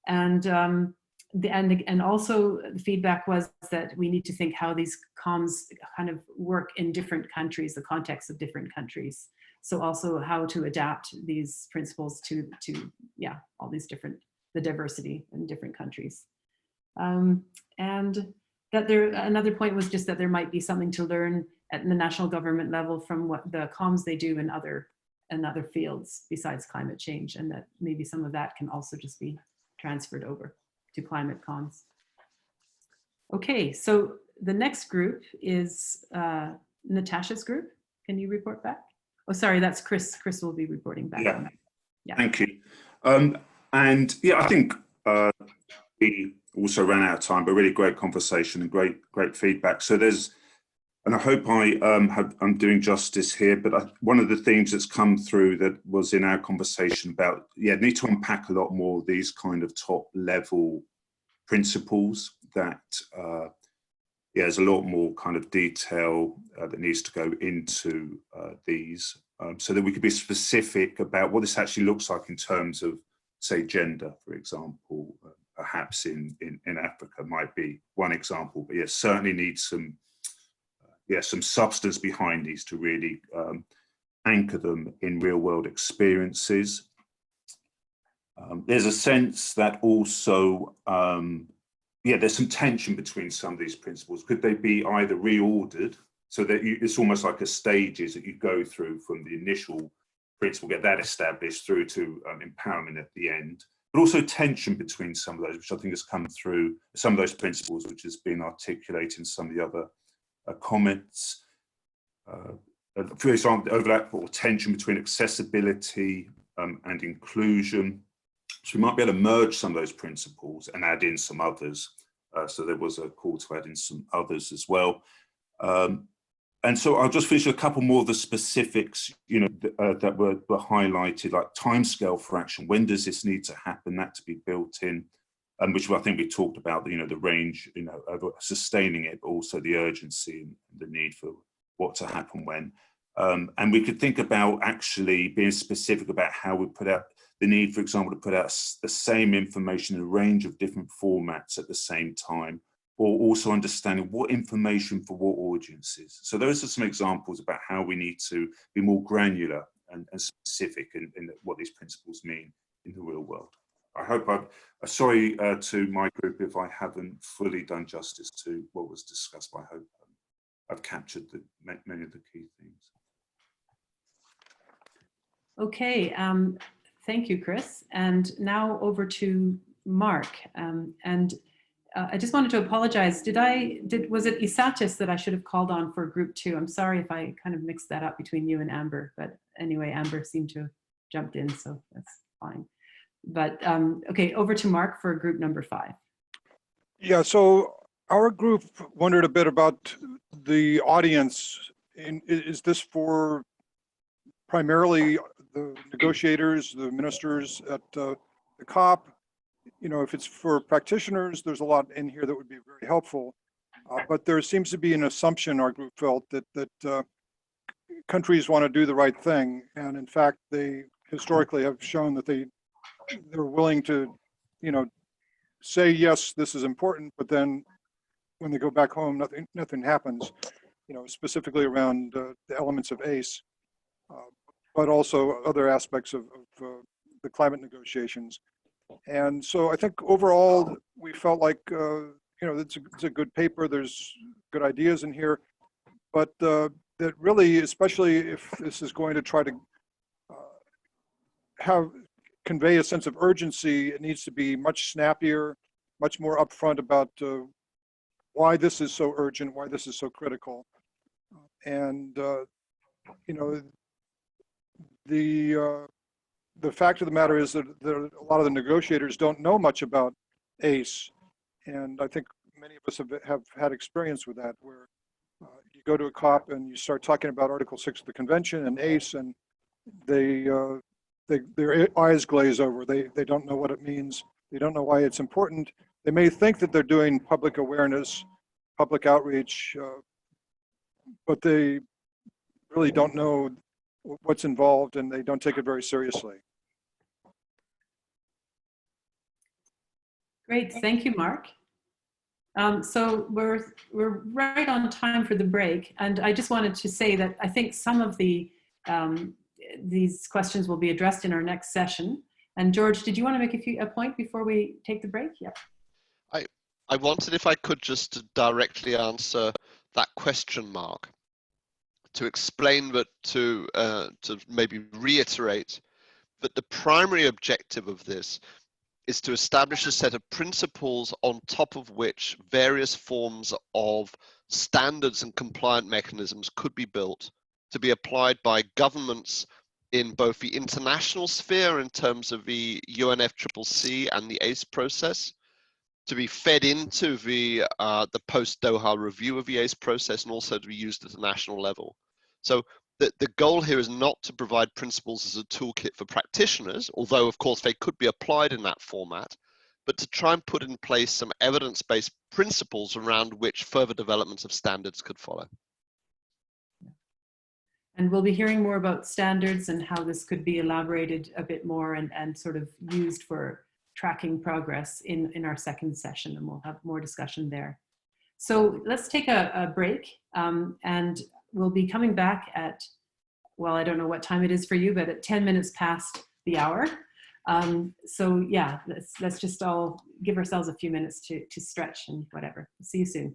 And also the feedback was that we need to think how these comms kind of work in different countries, the context of different countries. So also how to adapt these principles to all these the diversity in different countries. And that another point was just that there might be something to learn at the national government level from what the comms they do in other fields besides climate change, and that maybe some of that can also just be transferred over to climate comms. Okay, so the next group is Natasha's group. Can you report back? Oh, sorry, that's Chris. Chris will be reporting back. Yeah, on that. Yeah. Thank you. And yeah, I think we also ran out of time, but really great conversation and great feedback. So and I hope I'm doing justice here, but one of the themes that's come through that was in our conversation about, need to unpack a lot more of these kind of top level principles that, there's a lot more kind of detail that needs to go into these so that we could be specific about what this actually looks like in terms of, say, gender, for example, perhaps in Africa might be one example, but certainly needs some substance behind these to really anchor them in real world experiences. There's a sense that also, there's some tension between some of these principles. Could they be either reordered so that it's almost like a stages that you go through from the initial principle, get that established through to empowerment at the end, but also tension between some of those, which I think has come through some of those principles, which has been articulated in some of the other comments. For example, overlap or tension between accessibility and inclusion. So we might be able to merge some of those principles and add in some others. So there was a call to add in some others as well. And so I'll just finish with a couple more of the specifics, that were highlighted, like timescale for action. When does this need to happen? That to be built in, and which I think we talked about, the range, of sustaining it, but also the urgency and the need for what to happen when. And we could think about actually being specific about how we put out the need, for example, to put out the same information in a range of different formats at the same time, or also understanding what information for what audiences. So those are some examples about how we need to be more granular and specific in what these principles mean in the real world. I hope sorry to my group if I haven't fully done justice to what was discussed, but I hope I've captured many of the key themes. Okay, thank you, Chris. And now over to Mark. I just wanted to apologize. Was it Isatis that I should have called on for group 2? I'm sorry if I kind of mixed that up between you and Amber, but anyway, Amber seemed to have jumped in, so that's fine. But okay, over to Mark for group number 5. Yeah, so our group wondered a bit about the audience. Is this for primarily the negotiators, the ministers at the COP? You know, if it's for practitioners, there's a lot in here that would be very helpful. But there seems to be an assumption, our group felt, that countries want to do the right thing. And in fact, they historically have shown that they're willing to, you know, say, yes, this is important, but then when they go back home, nothing happens, you know, specifically around the elements of ACE, but also other aspects of the climate negotiations. And so I think overall, we felt like, you know, it's a good paper. There's good ideas in here, but that really, especially if this is going to try to convey a sense of urgency, it needs to be much snappier, much more upfront about why this is so urgent, why this is so critical. And, you know, the fact of the matter is that a lot of the negotiators don't know much about ACE. And I think many of us have had experience with that, where you go to a COP and you start talking about Article 6 of the Convention and ACE, and their eyes glaze over. They don't know what it means. They don't know why it's important. They may think that they're doing public awareness, public outreach, but they really don't know what's involved, and they don't take it very seriously. Great, thank you, Mark. So we're right on time for the break, and I just wanted to say that I think some of these questions will be addressed in our next session. And George, did you want to make a point before we take the break? Yeah. I wanted, if I could, just to directly answer that question, Mark, to explain that, to maybe reiterate that the primary objective of this is to establish a set of principles on top of which various forms of standards and compliant mechanisms could be built to be applied by governments in both the international sphere in terms of the UNFCCC and the ACE process, to be fed into the post-Doha review of the ACE process, and also to be used at a national level. So the goal here is not to provide principles as a toolkit for practitioners, although of course they could be applied in that format, but to try and put in place some evidence-based principles around which further developments of standards could follow. And we'll be hearing more about standards and how this could be elaborated a bit more and sort of used for tracking progress in our second session, and we'll have more discussion there. So let's take a break, and we'll be coming back at, well, I don't know what time it is for you, but at 10 minutes past the hour. So yeah, let's just all give ourselves a few minutes to stretch and whatever. See you soon.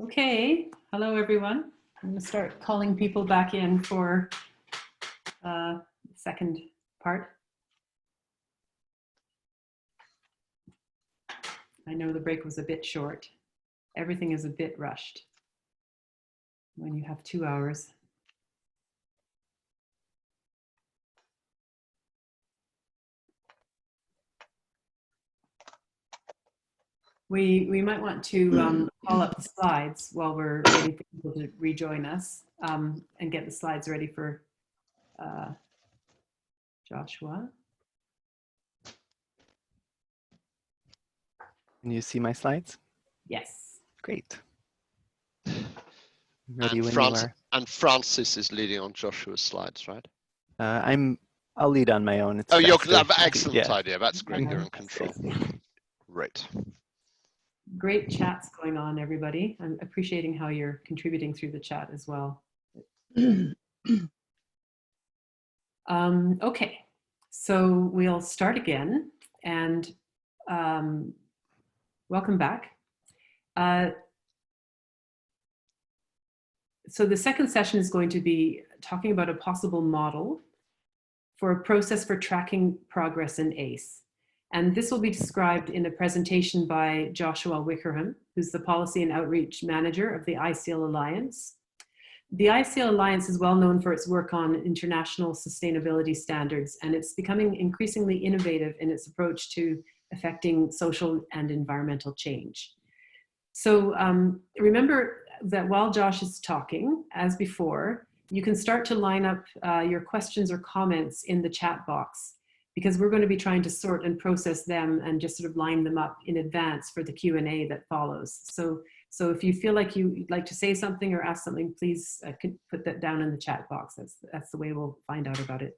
Okay, hello everyone. I'm going to start calling people back in for the second part. I know the break was a bit short. Everything is a bit rushed when you have 2 hours. We might want to call up the slides while we're waiting for people to rejoin us and get the slides ready for Joshua. Can you see my slides? Yes. Great. Ready And when you are. And Francis is leading on Joshua's slides, right? I'll lead on my own. It's Oh, you're faster. excellent Yeah. idea. That's great. You're in control. Great. Great chats going on, everybody. I'm appreciating how you're contributing through the chat as well. Okay, so we'll start again, and welcome back. So the second session is going to be talking about a possible model for a process for tracking progress in ACE. And this will be described in a presentation by Joshua Wickerham, who's the Policy and Outreach Manager of the ISEAL Alliance. The ISEAL Alliance is well known for its work on international sustainability standards, and it's becoming increasingly innovative in its approach to affecting social and environmental change. So remember that while Josh is talking, as before, you can start to line up your questions or comments in the chat box, because we're going to be trying to sort and process them and just sort of line them up in advance for the Q&A that follows. So if you feel like you'd like to say something or ask something, please put that down in the chat box. That's the way we'll find out about it.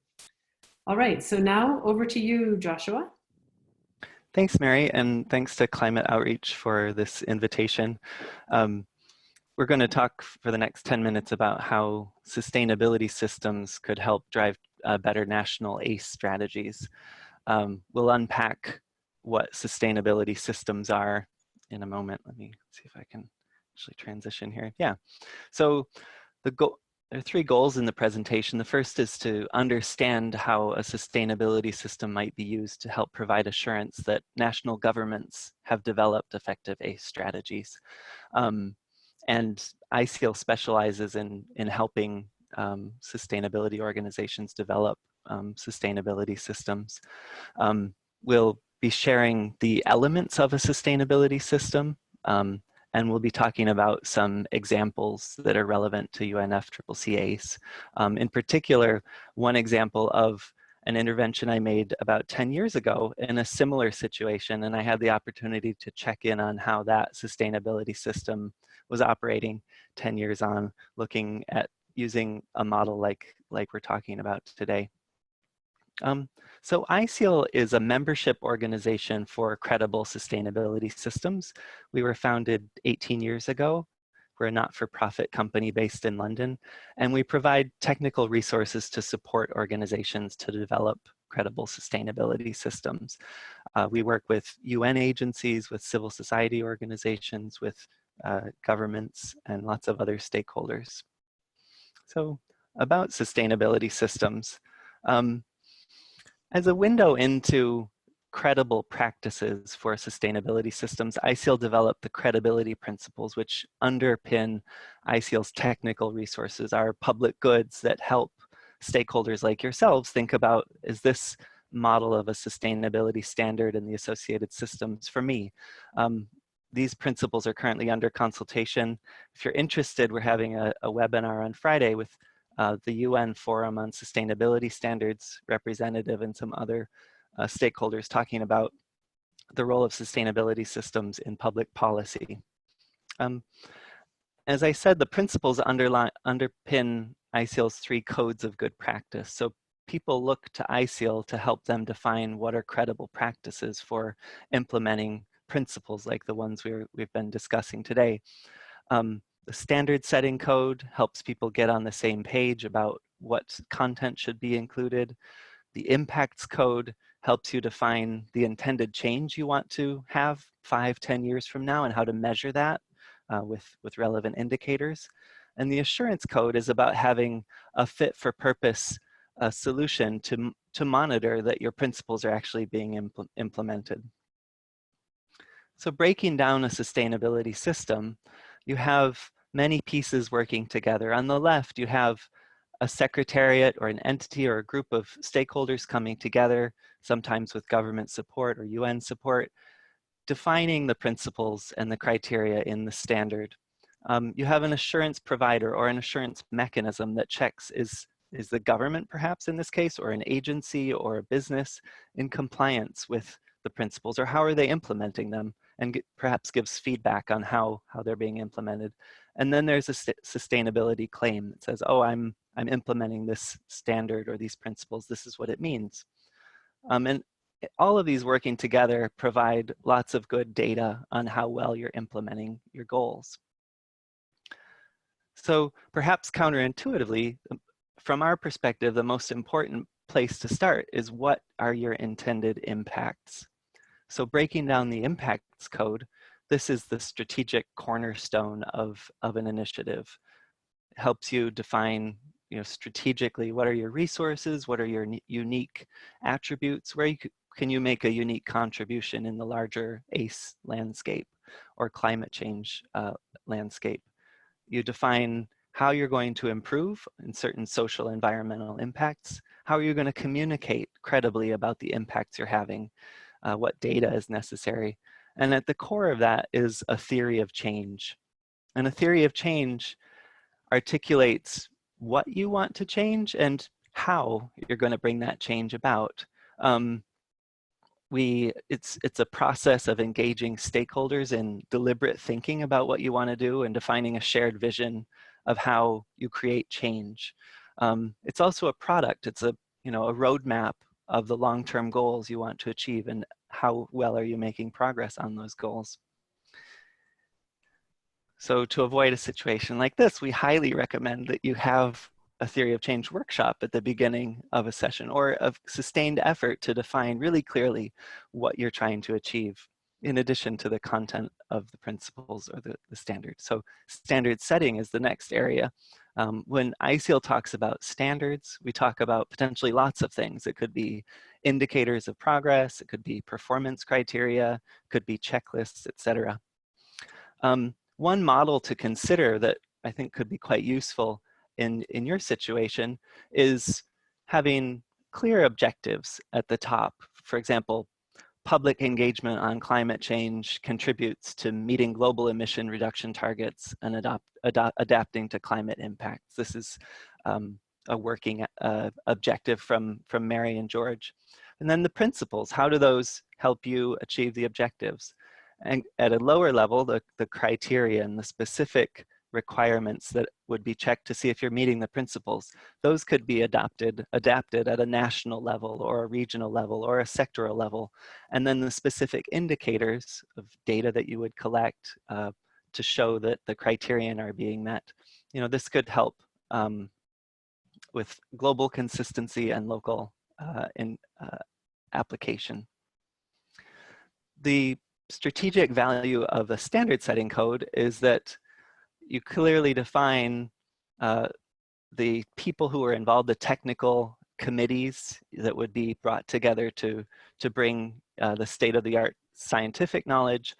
All right, so now over to you, Joshua. Thanks, Mary, and thanks to Climate Outreach for this invitation. We're going to talk for the next 10 minutes about how sustainability systems could help drive better national ACE strategies. We'll unpack what sustainability systems are in a moment. Let me see if I can actually transition here. Yeah, so there are 3 goals in the presentation. The first is to understand how a sustainability system might be used to help provide assurance that national governments have developed effective ACE strategies. And ISEAL specializes in helping sustainability organizations develop sustainability systems. We'll be sharing the elements of a sustainability system, and we'll be talking about some examples that are relevant to UNFCCC ACE. In particular, one example of an intervention I made about 10 years ago in a similar situation, and I had the opportunity to check in on how that sustainability system was operating 10 years on, looking at using a model like we're talking about today. So ISEAL is a membership organization for credible sustainability systems. We were founded 18 years ago. We're a not-for-profit company based in London, and we provide technical resources to support organizations to develop credible sustainability systems. We work with UN agencies, with civil society organizations, with governments, and lots of other stakeholders. So about sustainability systems. As a window into credible practices for sustainability systems, ISEAL developed the credibility principles which underpin ISEAL's technical resources, our public goods that help stakeholders like yourselves think about, is this model of a sustainability standard and the associated systems for me? These principles are currently under consultation. If you're interested, we're having a webinar on Friday with the UN Forum on Sustainability Standards representative and some other stakeholders talking about the role of sustainability systems in public policy. As I said, the principles underpin ISEAL's 3 codes of good practice. So people look to ISEAL to help them define what are credible practices for implementing principles like the ones we've been discussing today. The standard setting code helps people get on the same page about what content should be included. The impacts code helps you define the intended change you want to have 5-10 years from now and how to measure that. with relevant indicators. And the assurance code is about having a fit for purpose solution to monitor that your principles are actually being implemented. So breaking down a sustainability system, you have many pieces working together. On the left, you have a secretariat or an entity or a group of stakeholders coming together, sometimes with government support or UN support, defining the principles and the criteria in the standard. You have an assurance provider or an assurance mechanism that checks is the government perhaps in this case, or an agency or a business in compliance with the principles, or how are they implementing them, and perhaps gives feedback on how they're being implemented. And then there's a sustainability claim that says, oh, I'm implementing this standard or these principles, this is what it means. And all of these working together provide lots of good data on how well you're implementing your goals. So perhaps counterintuitively, from our perspective, the most important place to start is what are your intended impacts? So breaking down the impacts code, this is the strategic cornerstone of an initiative. It helps you define, strategically, what are your resources, what are your unique attributes, where can you make a unique contribution in the larger ACE landscape or climate change landscape. You define how you're going to improve in certain social environmental impacts, how are you going to communicate credibly about the impacts you're having, what data is necessary. And at the core of that is a theory of change. And a theory of change articulates what you want to change and how you're going to bring that change about. It's a process of engaging stakeholders in deliberate thinking about what you want to do and defining a shared vision of how you create change. It's also a product. It's a roadmap of the long-term goals you want to achieve and how well are you making progress on those goals. So to avoid a situation like this, we highly recommend that you have a theory of change workshop at the beginning of a session, or a sustained effort to define really clearly what you're trying to achieve, in addition to the content of the principles or the standards. So standard setting is the next area. When ISEAL talks about standards, we talk about potentially lots of things. It could be indicators of progress, it could be performance criteria, it could be checklists, etc. One model to consider that I think could be quite useful in your situation is having clear objectives at the top. For example, public engagement on climate change contributes to meeting global emission reduction targets and adapting to climate impacts. This is a working objective from Mary and George. And then the principles, how do those help you achieve the objectives? And at a lower level, the criteria and the specific requirements that would be checked to see if you're meeting the principles, those could be adapted at a national level or a regional level or a sectoral level. And then the specific indicators of data that you would collect to show that the criterion are being met. This could help with global consistency and local application. The strategic value of a standard setting code is that you clearly define the people who are involved, the technical committees that would be brought together to bring the state-of-the-art scientific knowledge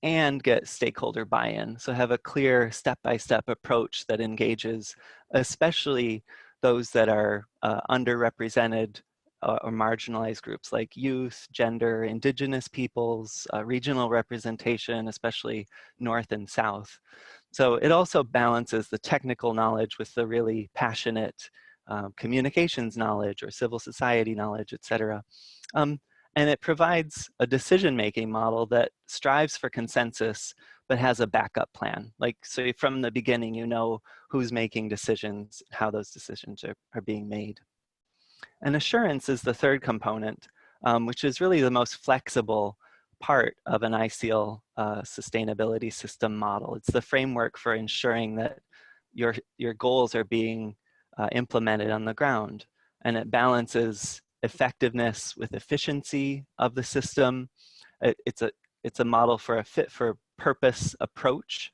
and get stakeholder buy-in. So have a clear step-by-step approach that engages especially those that are underrepresented or marginalized groups like youth, gender, indigenous peoples, regional representation, especially North and South. So it also balances the technical knowledge with the really passionate communications knowledge or civil society knowledge, etc. And it provides a decision-making model that strives for consensus, but has a backup plan. So from the beginning, you know who's making decisions, how those decisions are being made. And assurance is the third component, which is really the most flexible part of an ISEAL sustainability system model. It's the framework for ensuring that your goals are being implemented on the ground. And it balances effectiveness with efficiency of the system. It's a model for a fit for purpose approach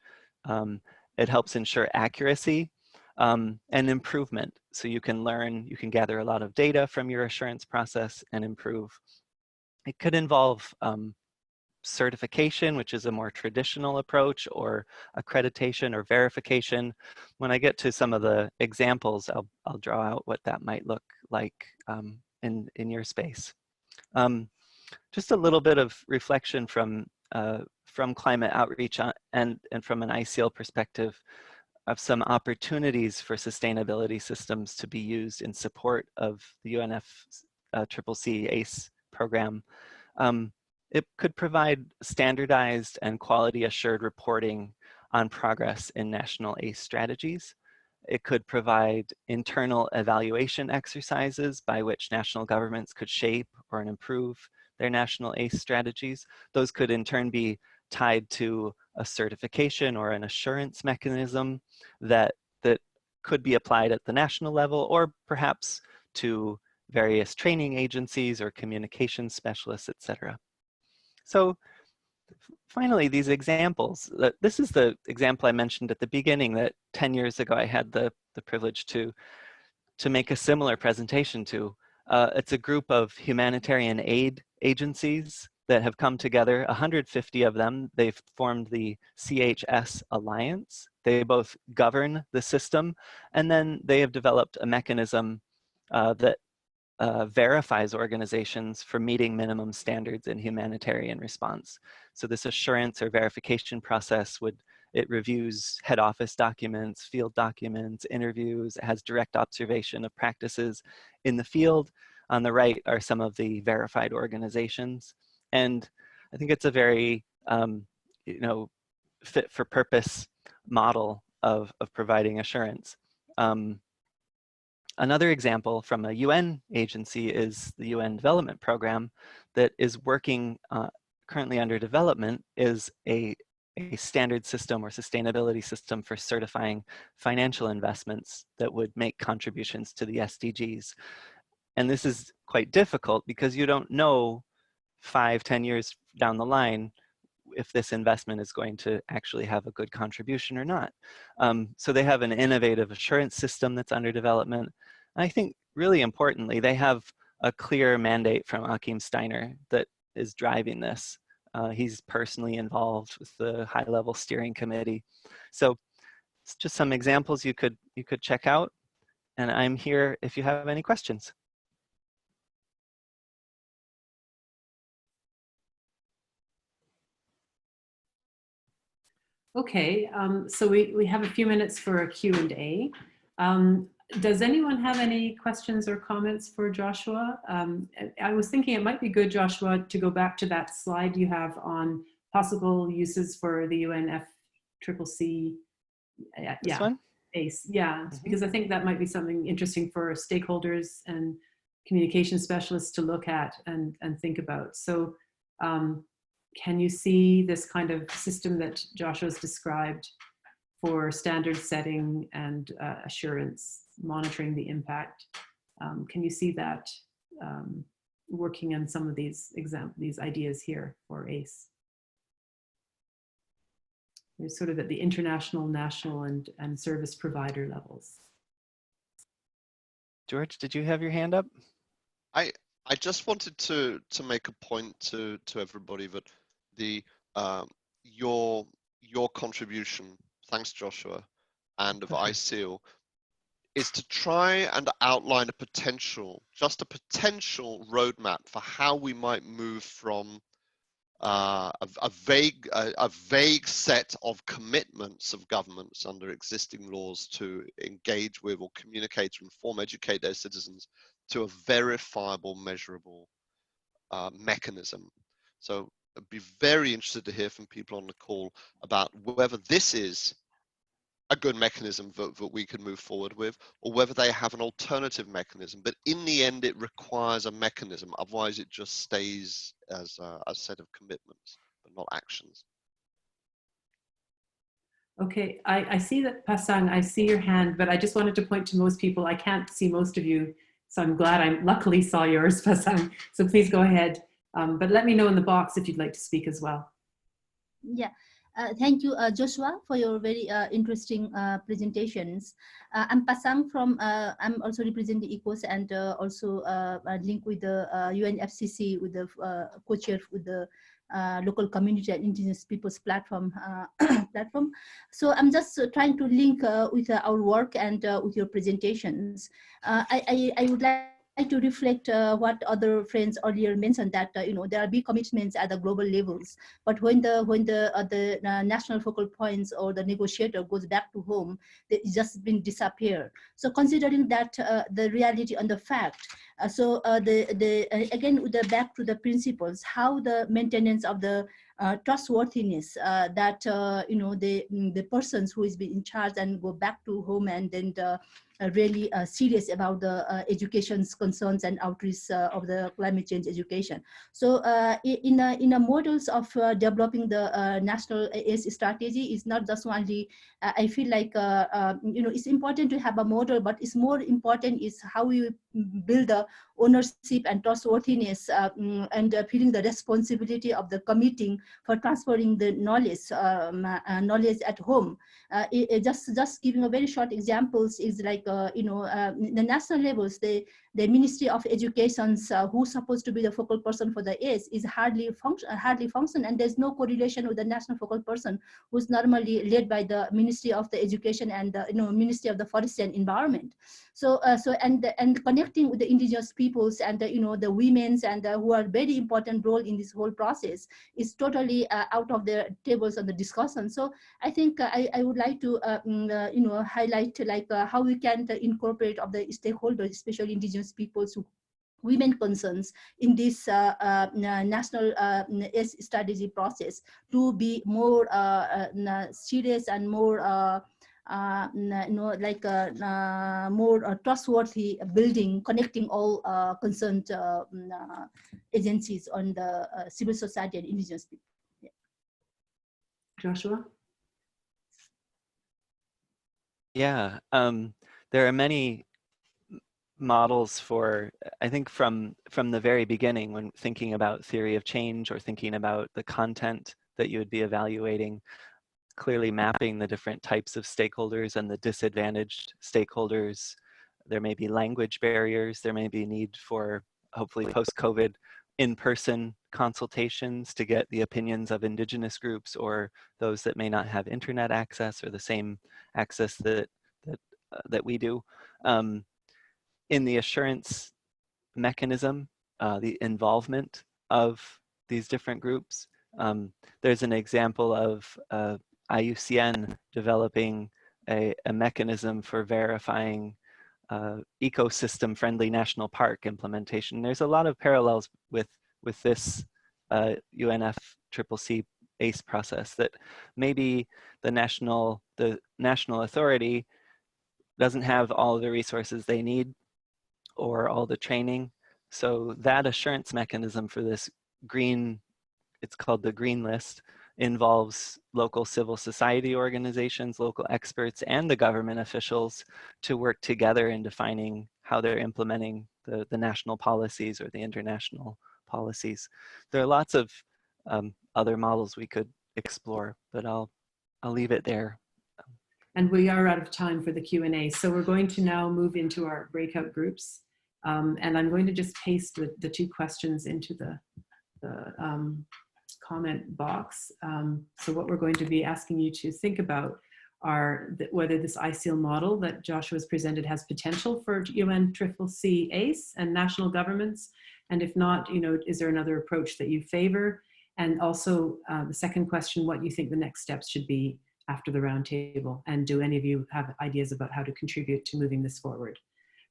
It helps ensure accuracy and improvement. So you can learn, you can gather a lot of data from your assurance process and improve. It could involve certification, which is a more traditional approach, or accreditation or verification. When I get to some of the examples, I'll draw out what that might look like in your space. Just a little bit of reflection from climate outreach and from an ISEAL perspective of some opportunities for sustainability systems to be used in support of the UNFCCC ACE program. It could provide standardized and quality assured reporting on progress in national ACE strategies. It could provide internal evaluation exercises by which national governments could shape or improve their national ACE strategies. Those could in turn be tied to a certification or an assurance mechanism that could be applied at the national level, or perhaps to various training agencies or communication specialists, etc. So finally, these examples, this is the example I mentioned at the beginning that 10 years ago I had the privilege to make a similar presentation to. It's a group of humanitarian aid agencies that have come together, 150 of them. They've formed the CHS Alliance. They both govern the system, and then they have developed a mechanism that verifies organizations for meeting minimum standards in humanitarian response. So this assurance or verification process it reviews head office documents, field documents, interviews. It has direct observation of practices in the field. On the right are some of the verified organizations. And I think it's a very fit for purpose model of providing assurance. Another example from a UN agency is the UN Development Program that is working currently under development, is a standard system or sustainability system for certifying financial investments that would make contributions to the SDGs. And this is quite difficult because you don't know 5-10 years down the line if this investment is going to actually have a good contribution or not. So they have an innovative assurance system that's under development. And I think really importantly, they have a clear mandate from Achim Steiner that is driving this. He's personally involved with the high-level steering committee. So it's just some examples you could check out. And I'm here if you have any questions. Okay, so we have a few minutes for a Q&A. Does anyone have any questions or comments for Joshua? I was thinking it might be good, Joshua, to go back to that slide you have on possible uses for the UNFCCC. This one? ACE, yeah, because I think that might be something interesting for stakeholders and communication specialists to look at and think about. So can you see this kind of system that Joshua's described for standard setting and assurance, monitoring the impact? Can you see that working on some of these ideas here for ACE? They're sort of at the international, national, and service provider levels. George, did you have your hand up? I just wanted to make a point to everybody that your contribution, thanks Joshua, and of ISEAL, is to try and outline a potential roadmap for how we might move from a vague set of commitments of governments under existing laws to engage with or communicate or inform, educate their citizens to a verifiable, measurable mechanism. So I'd be very interested to hear from people on the call about whether this is a good mechanism that we can move forward with, or whether they have an alternative mechanism. But in the end, it requires a mechanism. Otherwise, it just stays as a set of commitments, but not actions. Okay, I see that, Pasang, I see your hand, but I just wanted to point to most people. I can't see most of you, so I'm glad I luckily saw yours, Pasang. So please go ahead. But let me know in the box if you'd like to speak as well. Yeah, Thank you, Joshua, for your very interesting presentations. I'm Pasang from, I'm also representing ECOS and also linked with the UNFCCC, with the co-chair with the local community and indigenous peoples platform. So I'm just trying to link with our work and with your presentations. I would like to reflect what other friends earlier mentioned, that there are big commitments at the global levels, but when the national focal points or the negotiator goes back to home, it's just been disappear. So considering that the reality and the fact, again with the back to the principles, how the maintenance of the trustworthiness that the persons who is in charge and go back to home and then really serious about the education's concerns and outreach of the climate change education. So in a models of developing the national ACE strategy is not just only, I feel like, it's important to have a model, but it's more important is how we build the ownership and trustworthiness and feeling the responsibility of the committing for transferring the knowledge at home. Just giving a very short examples is like, the national levels, the Ministry of Education's who's supposed to be the focal person for the ACE is hardly function, and there's no correlation with the national focal person who's normally led by the Ministry of the Education and Ministry of the Forest and Environment. So and connecting with the indigenous peoples and the women's and who are very important role in this whole process is totally out of the tables of the discussion. So I think I would like to highlight like how we can incorporate of the stakeholders, especially indigenous peoples, women concerns in this national strategy process to be more serious and more more trustworthy building, connecting all concerned agencies on the civil society and indigenous people. Yeah. Joshua? Yeah, there are many models for, I think from the very beginning, when thinking about theory of change or thinking about the content that you would be evaluating, clearly mapping the different types of stakeholders and the disadvantaged stakeholders. There may be language barriers, there may be need for, hopefully post-COVID, in-person consultations to get the opinions of indigenous groups or those that may not have internet access or the same access that we do. In the assurance mechanism, the involvement of these different groups, there's an example of IUCN developing a mechanism for verifying ecosystem-friendly national park implementation. There's a lot of parallels with this UNFCCC ACE process, that maybe the national authority doesn't have all the resources they need or all the training. So that assurance mechanism for this green, it's called the green list, involves local civil society organizations, local experts, and the government officials to work together in defining how they're implementing the national policies or the international policies. There are lots of other models we could explore, but I'll leave it there. And we are out of time for the Q&A. So we're going to now move into our breakout groups. And I'm going to just paste the two questions into the comment box. So what we're going to be asking you to think about are whether this ISEAL model that Joshua has presented has potential for UNFCCC ACE and national governments. And if not, is there another approach that you favor? And also the second question, what you think the next steps should be after the roundtable? And do any of you have ideas about how to contribute to moving this forward?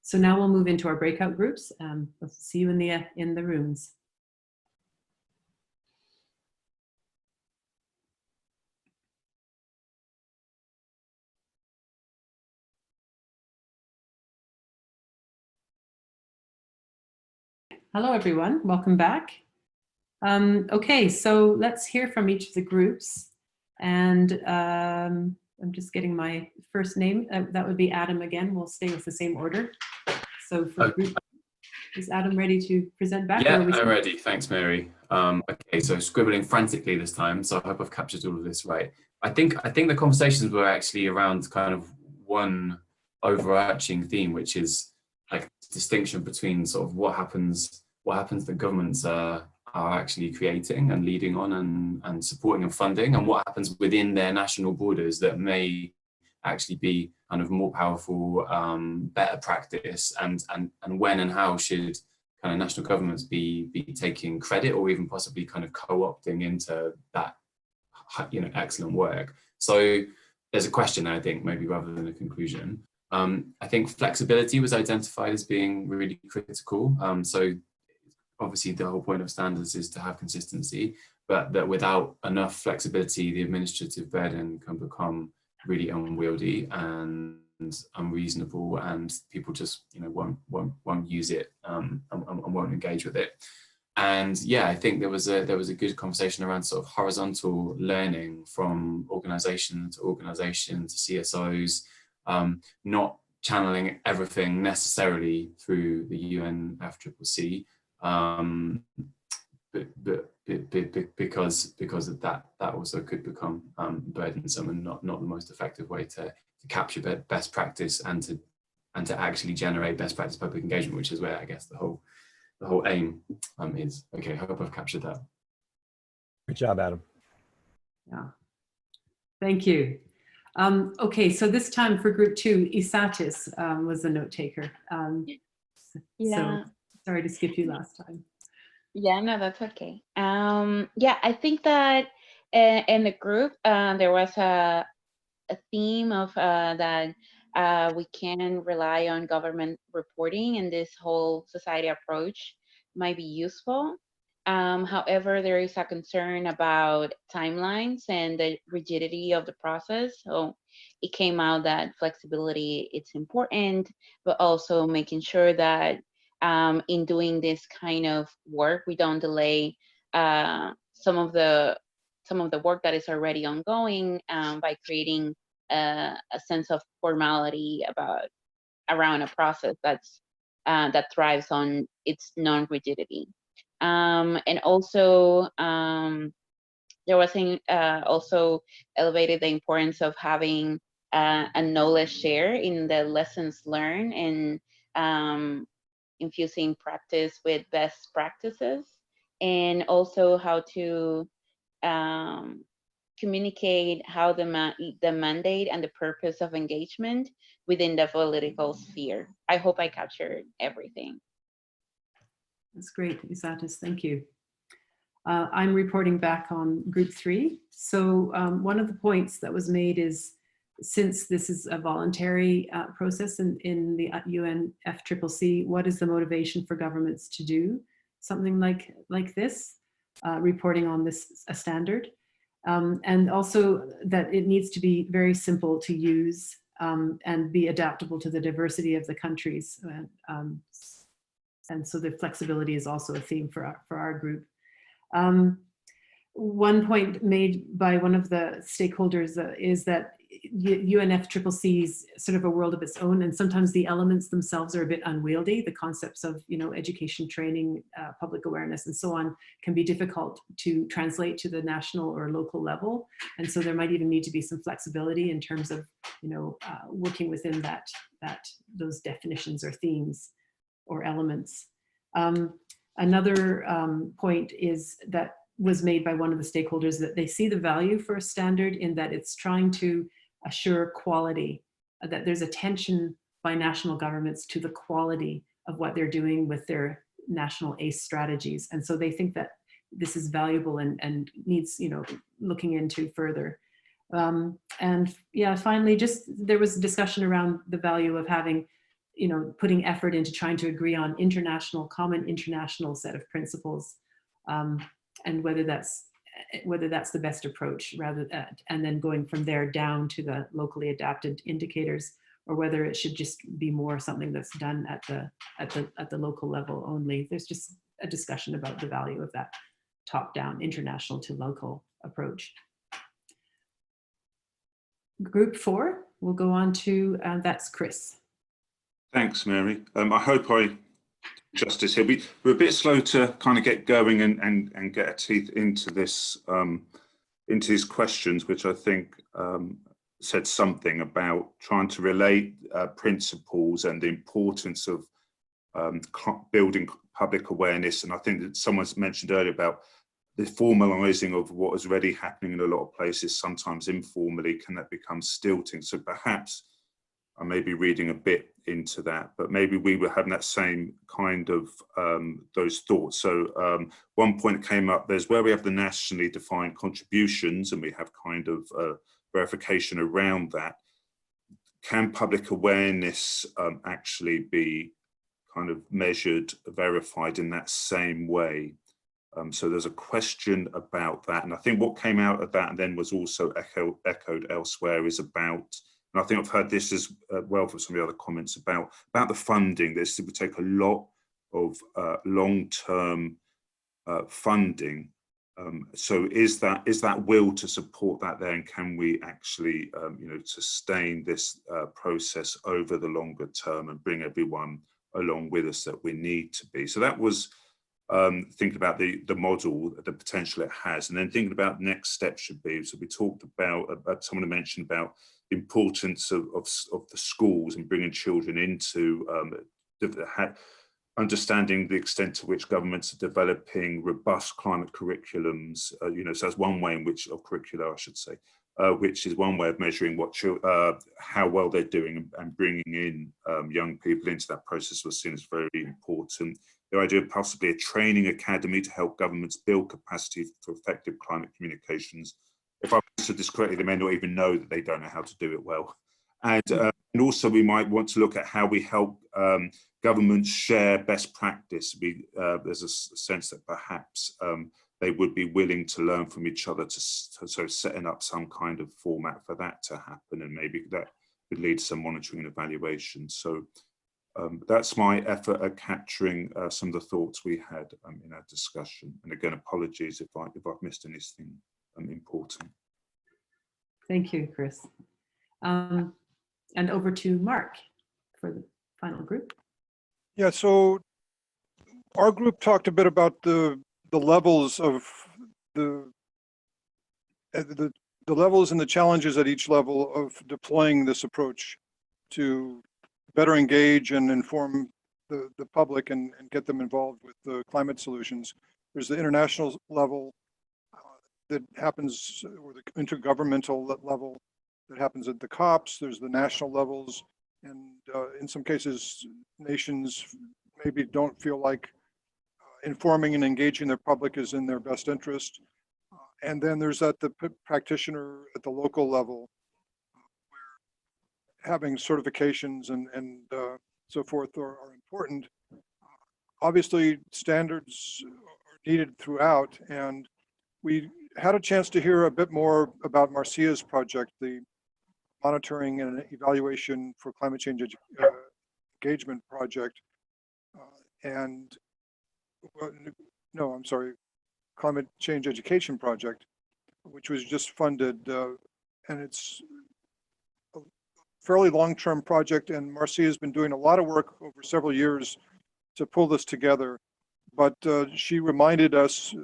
So now we'll move into our breakout groups. We'll see you in the rooms. Hello, everyone. Welcome back. Okay, so let's hear from each of the groups. And I'm just getting my first name. That would be Adam again. We'll stay with the same order. So for group, Is Adam ready to present back? Yeah, I'm ready. Thanks, Mary. Okay, so scribbling frantically this time, so I hope I've captured all of this right. I think the conversations were actually around kind of one overarching theme, which is like distinction between sort of what happens that governments are actually creating and leading on and supporting and funding, and what happens within their national borders that may actually be kind of more powerful, better practice, and when and how should kind of national governments be taking credit or even possibly kind of co-opting into that, you know, excellent work. So there's a question there, I think, maybe rather than a conclusion. I think flexibility was identified as being really critical. So obviously the whole point of standards is to have consistency, but that without enough flexibility, the administrative burden can become really unwieldy and unreasonable, and people just, you know, won't use it and won't engage with it. And yeah, I think there was a good conversation around sort of horizontal learning from organization to organization to CSOs, not channeling everything necessarily through the UNFCCC, because of that also could become burdensome and not the most effective way to capture best practice and to actually generate best practice public engagement, which is where I guess the whole aim is. Okay, I hope I've captured that. Good job, Adam. Yeah, thank you. Okay, so this time for group 2, Isatis was the note taker. Yeah. So sorry to skip you last time. Yeah, no, that's okay. Yeah, I think that in the group there was a theme of that we can rely on government reporting, and this whole society approach might be useful. However, there is a concern about timelines and the rigidity of the process. So it came out that flexibility, it's important, but also making sure that in doing this kind of work, we don't delay some of the work that is already ongoing by creating a sense of formality around a process that thrives on its non-rigidity. And also, there was also elevated the importance of having a knowledge share in the lessons learned and infusing practice with best practices, and also how to communicate how the mandate and the purpose of engagement within the political sphere. I hope I captured everything. That's great, Isatis, thank you. I'm reporting back on group 3. So one of the points that was made is, since this is a voluntary process in the UNFCCC, what is the motivation for governments to do something like this, reporting on this a standard? And also that it needs to be very simple to use and be adaptable to the diversity of the countries. And so the flexibility is also a theme for our group. One point made by one of the stakeholders is that UNFCCC is sort of a world of its own, and sometimes the elements themselves are a bit unwieldy. The concepts of, you know, education, training, public awareness, and so on can be difficult to translate to the national or local level, and so there might even need to be some flexibility in terms of, you know, working within those definitions or themes or elements. Another point is that was made by one of the stakeholders, that they see the value for a standard in that it's trying to assure quality, that there's attention by national governments to the quality of what they're doing with their national ACE strategies. And so they think that this is valuable and needs, you know, looking into further. And yeah, finally, just there was a discussion around the value of having, you know, putting effort into trying to agree on common international set of principles, and whether that's the best approach, and then going from there down to the locally adapted indicators, or whether it should just be more something that's done at the local level only. There's just a discussion about the value of that top-down, international to local approach. Group 4, we'll go on to, that's Chris. Thanks, Mary. I hope I justice here. We're a bit slow to kind of get going and get our teeth into this, into these questions, which I think said something about trying to relate principles and the importance of building public awareness. And I think that someone's mentioned earlier about the formalizing of what is already happening in a lot of places, sometimes informally, can that become stilting? So perhaps I may be reading a bit into that, but maybe we were having that same kind of those thoughts. So one point came up, there's where we have the nationally defined contributions and we have kind of verification around that. Can public awareness actually be kind of measured, verified in that same way? So there's a question about that. And I think what came out of that and then was also echoed elsewhere is about, and I think I've heard this as well from some of the other comments about the funding. This would take a lot of long-term funding. So is that will to support that there, and can we actually you know, sustain this process over the longer term and bring everyone along with us that we need to be? So that was thinking about the model, the potential it has, and then thinking about next steps should be. So we talked about someone mentioned about the importance of the schools and bringing children into understanding the extent to which governments are developing robust climate curriculums. You know, so that's one way in which, or curricula, I should say, which is one way of measuring what how well they're doing, and bringing in young people into that process was seen as very important. The idea of possibly a training academy to help governments build capacity for effective climate communications. If I understood this correctly, they may not even know that they don't know how to do it well. And also we might want to look at how we help governments share best practice. There's a sense that perhaps they would be willing to learn from each other, so setting up some kind of format for that to happen, and maybe that could lead to some monitoring and evaluation. So that's my effort at capturing some of the thoughts we had in our discussion. And again, apologies if I've missed anything important. Thank you, Chris. And over to Mark for the final group. Yeah, so our group talked a bit about the levels of the levels and the challenges at each level of deploying this approach to better engage and inform the public and get them involved with the climate solutions. There's the international level that happens, or the intergovernmental level that happens at the COPs. There's the national levels, and in some cases, nations maybe don't feel like informing and engaging their public is in their best interest. And then there's at the practitioner at the local level, where having certifications and so forth are important. Obviously, standards are needed throughout, and we had a chance to hear a bit more about Marcia's project, the monitoring and evaluation for climate change engagement project, climate change education project, which was just funded, and it's a fairly long-term project, and Marcia has been doing a lot of work over several years to pull this together. But she reminded us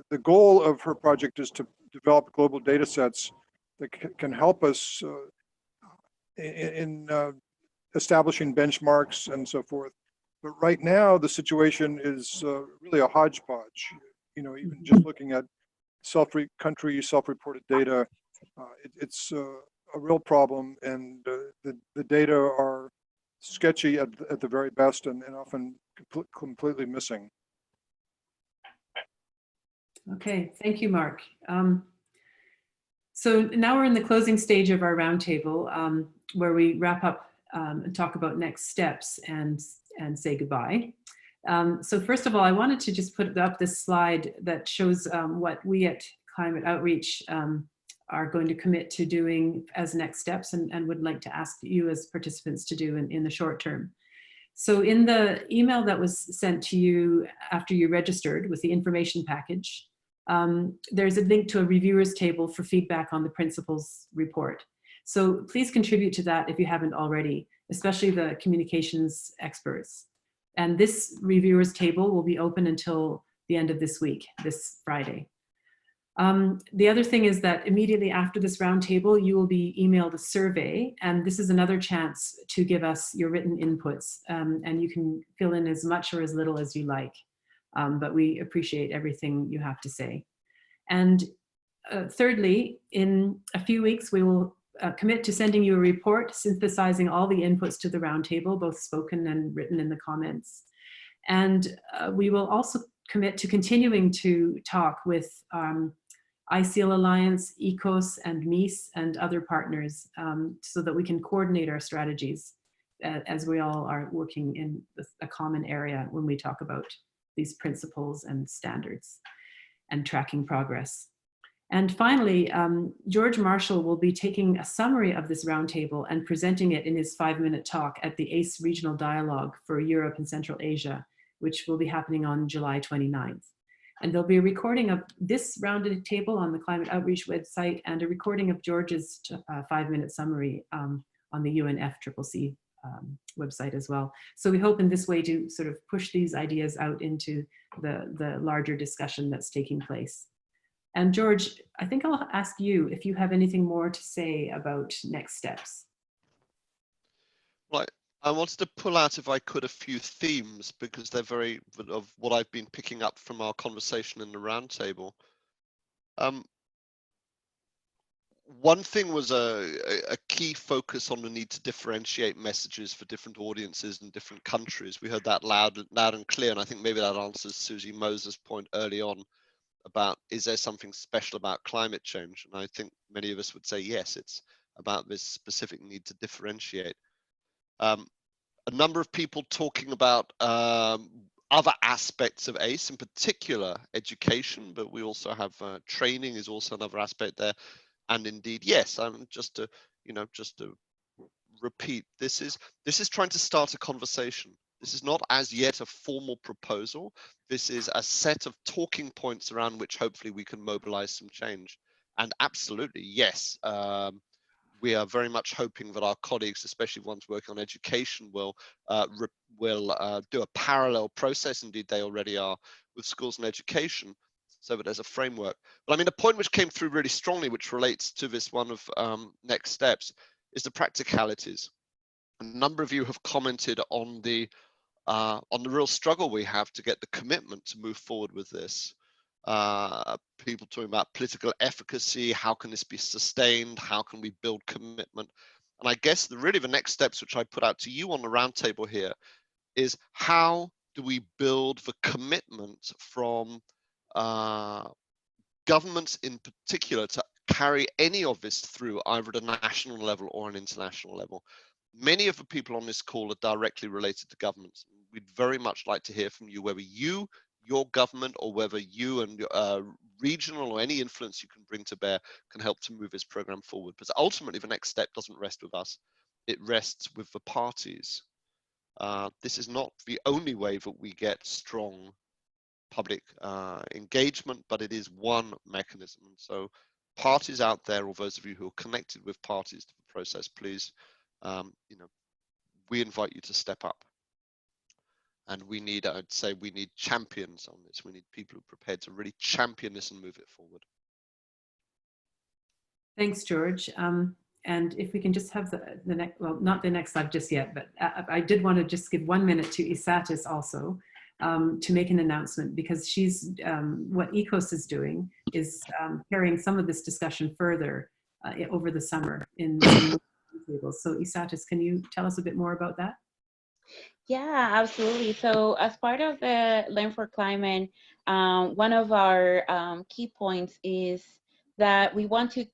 the goal of her project is to develop global data sets that can help us in establishing benchmarks and so forth. But right now, the situation is really a hodgepodge. You know, even just looking at country self-reported data, it's a real problem, and the data are sketchy at the very best, and often completely missing. Okay, thank you, Mark. So now we're in the closing stage of our roundtable, where we wrap up and talk about next steps and say goodbye. So first of all, I wanted to just put up this slide that shows what we at Climate Outreach are going to commit to doing as next steps, and would like to ask you as participants to do in the short term. So in the email that was sent to you after you registered with the information package, there's a link to a reviewers table for feedback on the principles report. So please contribute to that if you haven't already, especially the communications experts. And this reviewers table will be open until the end of this week, this Friday. The other thing is that immediately after this roundtable, you will be emailed a survey, and this is another chance to give us your written inputs, and you can fill in as much or as little as you like, but we appreciate everything you have to say. And thirdly, in a few weeks, we will commit to sending you a report synthesizing all the inputs to the roundtable, both spoken and written in the comments. And we will also commit to continuing to talk with ISEAL Alliance, ECOS, and MEIS, and other partners so that we can coordinate our strategies as we all are working in a common area when we talk about these principles and standards and tracking progress. And finally, George Marshall will be taking a summary of this roundtable and presenting it in his 5-minute talk at the ACE Regional Dialogue for Europe and Central Asia, which will be happening on July 29th. And there'll be a recording of this roundtable on the Climate Outreach website and a recording of George's 5-minute summary on the UNFCCC website as well. So we hope in this way to sort of push these ideas out into the larger discussion that's taking place. And George, I think I'll ask you if you have anything more to say about next steps. Right. I wanted to pull out, if I could, a few themes because they're very of what I've been picking up from our conversation in the roundtable. One thing was a key focus on the need to differentiate messages for different audiences in different countries. We heard that loud and clear, and I think maybe that answers Susie Moses' point early on about, is there something special about climate change? And I think many of us would say yes, it's about this specific need to differentiate. A number of people talking about other aspects of ACE, in particular education, but we also have training is also another aspect there. And indeed, yes, just to repeat, this is trying to start a conversation. This is not as yet a formal proposal. This is a set of talking points around which hopefully we can mobilize some change. And absolutely, yes, we are very much hoping that our colleagues, especially ones working on education, will do a parallel process. Indeed, they already are with schools and education, so that there's a framework. But I mean, a point which came through really strongly, which relates to this one of next steps, is the practicalities. A number of you have commented on the real struggle we have to get the commitment to move forward with this. People talking about political efficacy, how can this be sustained, how can we build commitment? And I guess really the next steps which I put out to you on the roundtable here is, how do we build the commitment from governments in particular to carry any of this through either at a national level or an international level? Many of the people on this call are directly related to governments. We'd very much like to hear from you, whether you, your government, or whether you and regional or any influence you can bring to bear can help to move this program forward. Because ultimately the next step doesn't rest with us, it rests with the parties. This is not the only way that we get strong public engagement, but it is one mechanism. So parties out there, or those of you who are connected with parties to the process, please, we invite you to step up. And we need, I'd say, we need champions on this. We need people who are prepared to really champion this and move it forward. Thanks, George. And if we can just have the next, well, not the next slide just yet, but I did want to just give 1 minute to Isatis also to make an announcement, because she's, what ECOS is doing is carrying some of this discussion further over the summer in tables. So Isatis, can you tell us a bit more about that? Yeah, absolutely. So as part of the Learn for Climate, one of our key points is that we want to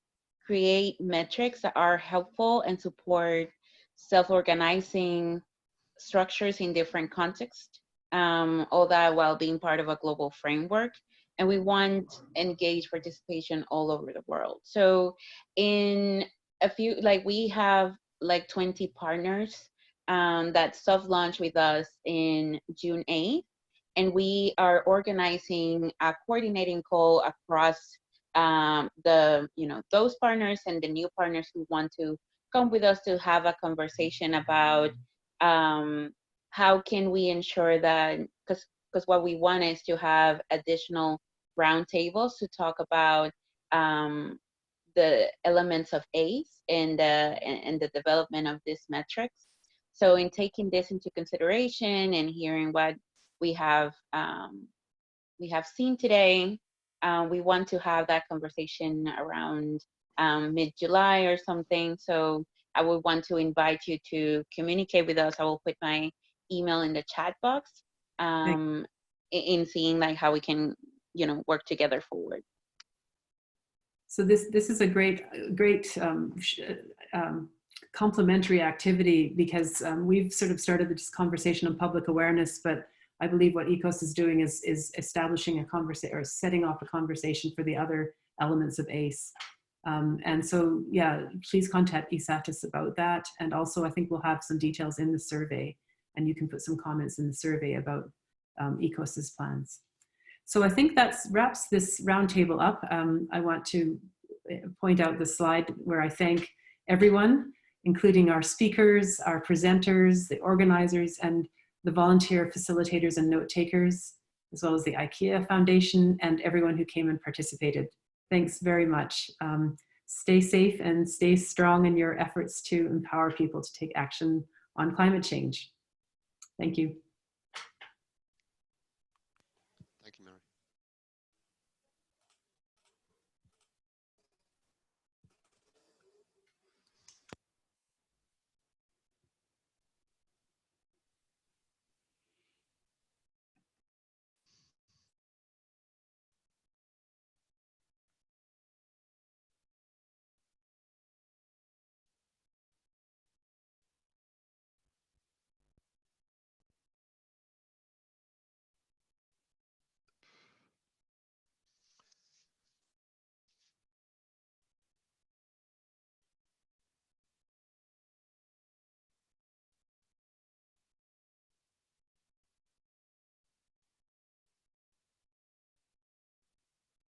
create metrics that are helpful and support self-organizing structures in different contexts, all that while being part of a global framework. And we want engaged participation all over the world. So in a few, we have 20 partners that soft launched with us in June 8th. And we are organizing a coordinating call across those partners and the new partners who want to come with us to have a conversation about how can we ensure that, because what we want is to have additional roundtables to talk about the elements of ACE and the development of these metrics. So in taking this into consideration and hearing what we have seen today, we want to have that conversation around mid-July or something. So I would want to invite you to communicate with us. I will put my email in the chat box in seeing like how we can, work together forward. So this is a great complementary activity, because we've sort of started this conversation on public awareness, but I believe what ECOS is doing is establishing a conversation, or setting off a conversation for the other elements of ACE. And so, yeah, please contact ESATIS about that. And also, I think we'll have some details in the survey, and you can put some comments in the survey about ECOS's plans. So I think that wraps this roundtable up. I want to point out the slide where I thank everyone, including our speakers, our presenters, the organizers, and the volunteer facilitators and note takers, as well as the IKEA Foundation and everyone who came and participated. Thanks very much. Stay safe and stay strong in your efforts to empower people to take action on climate change. Thank you.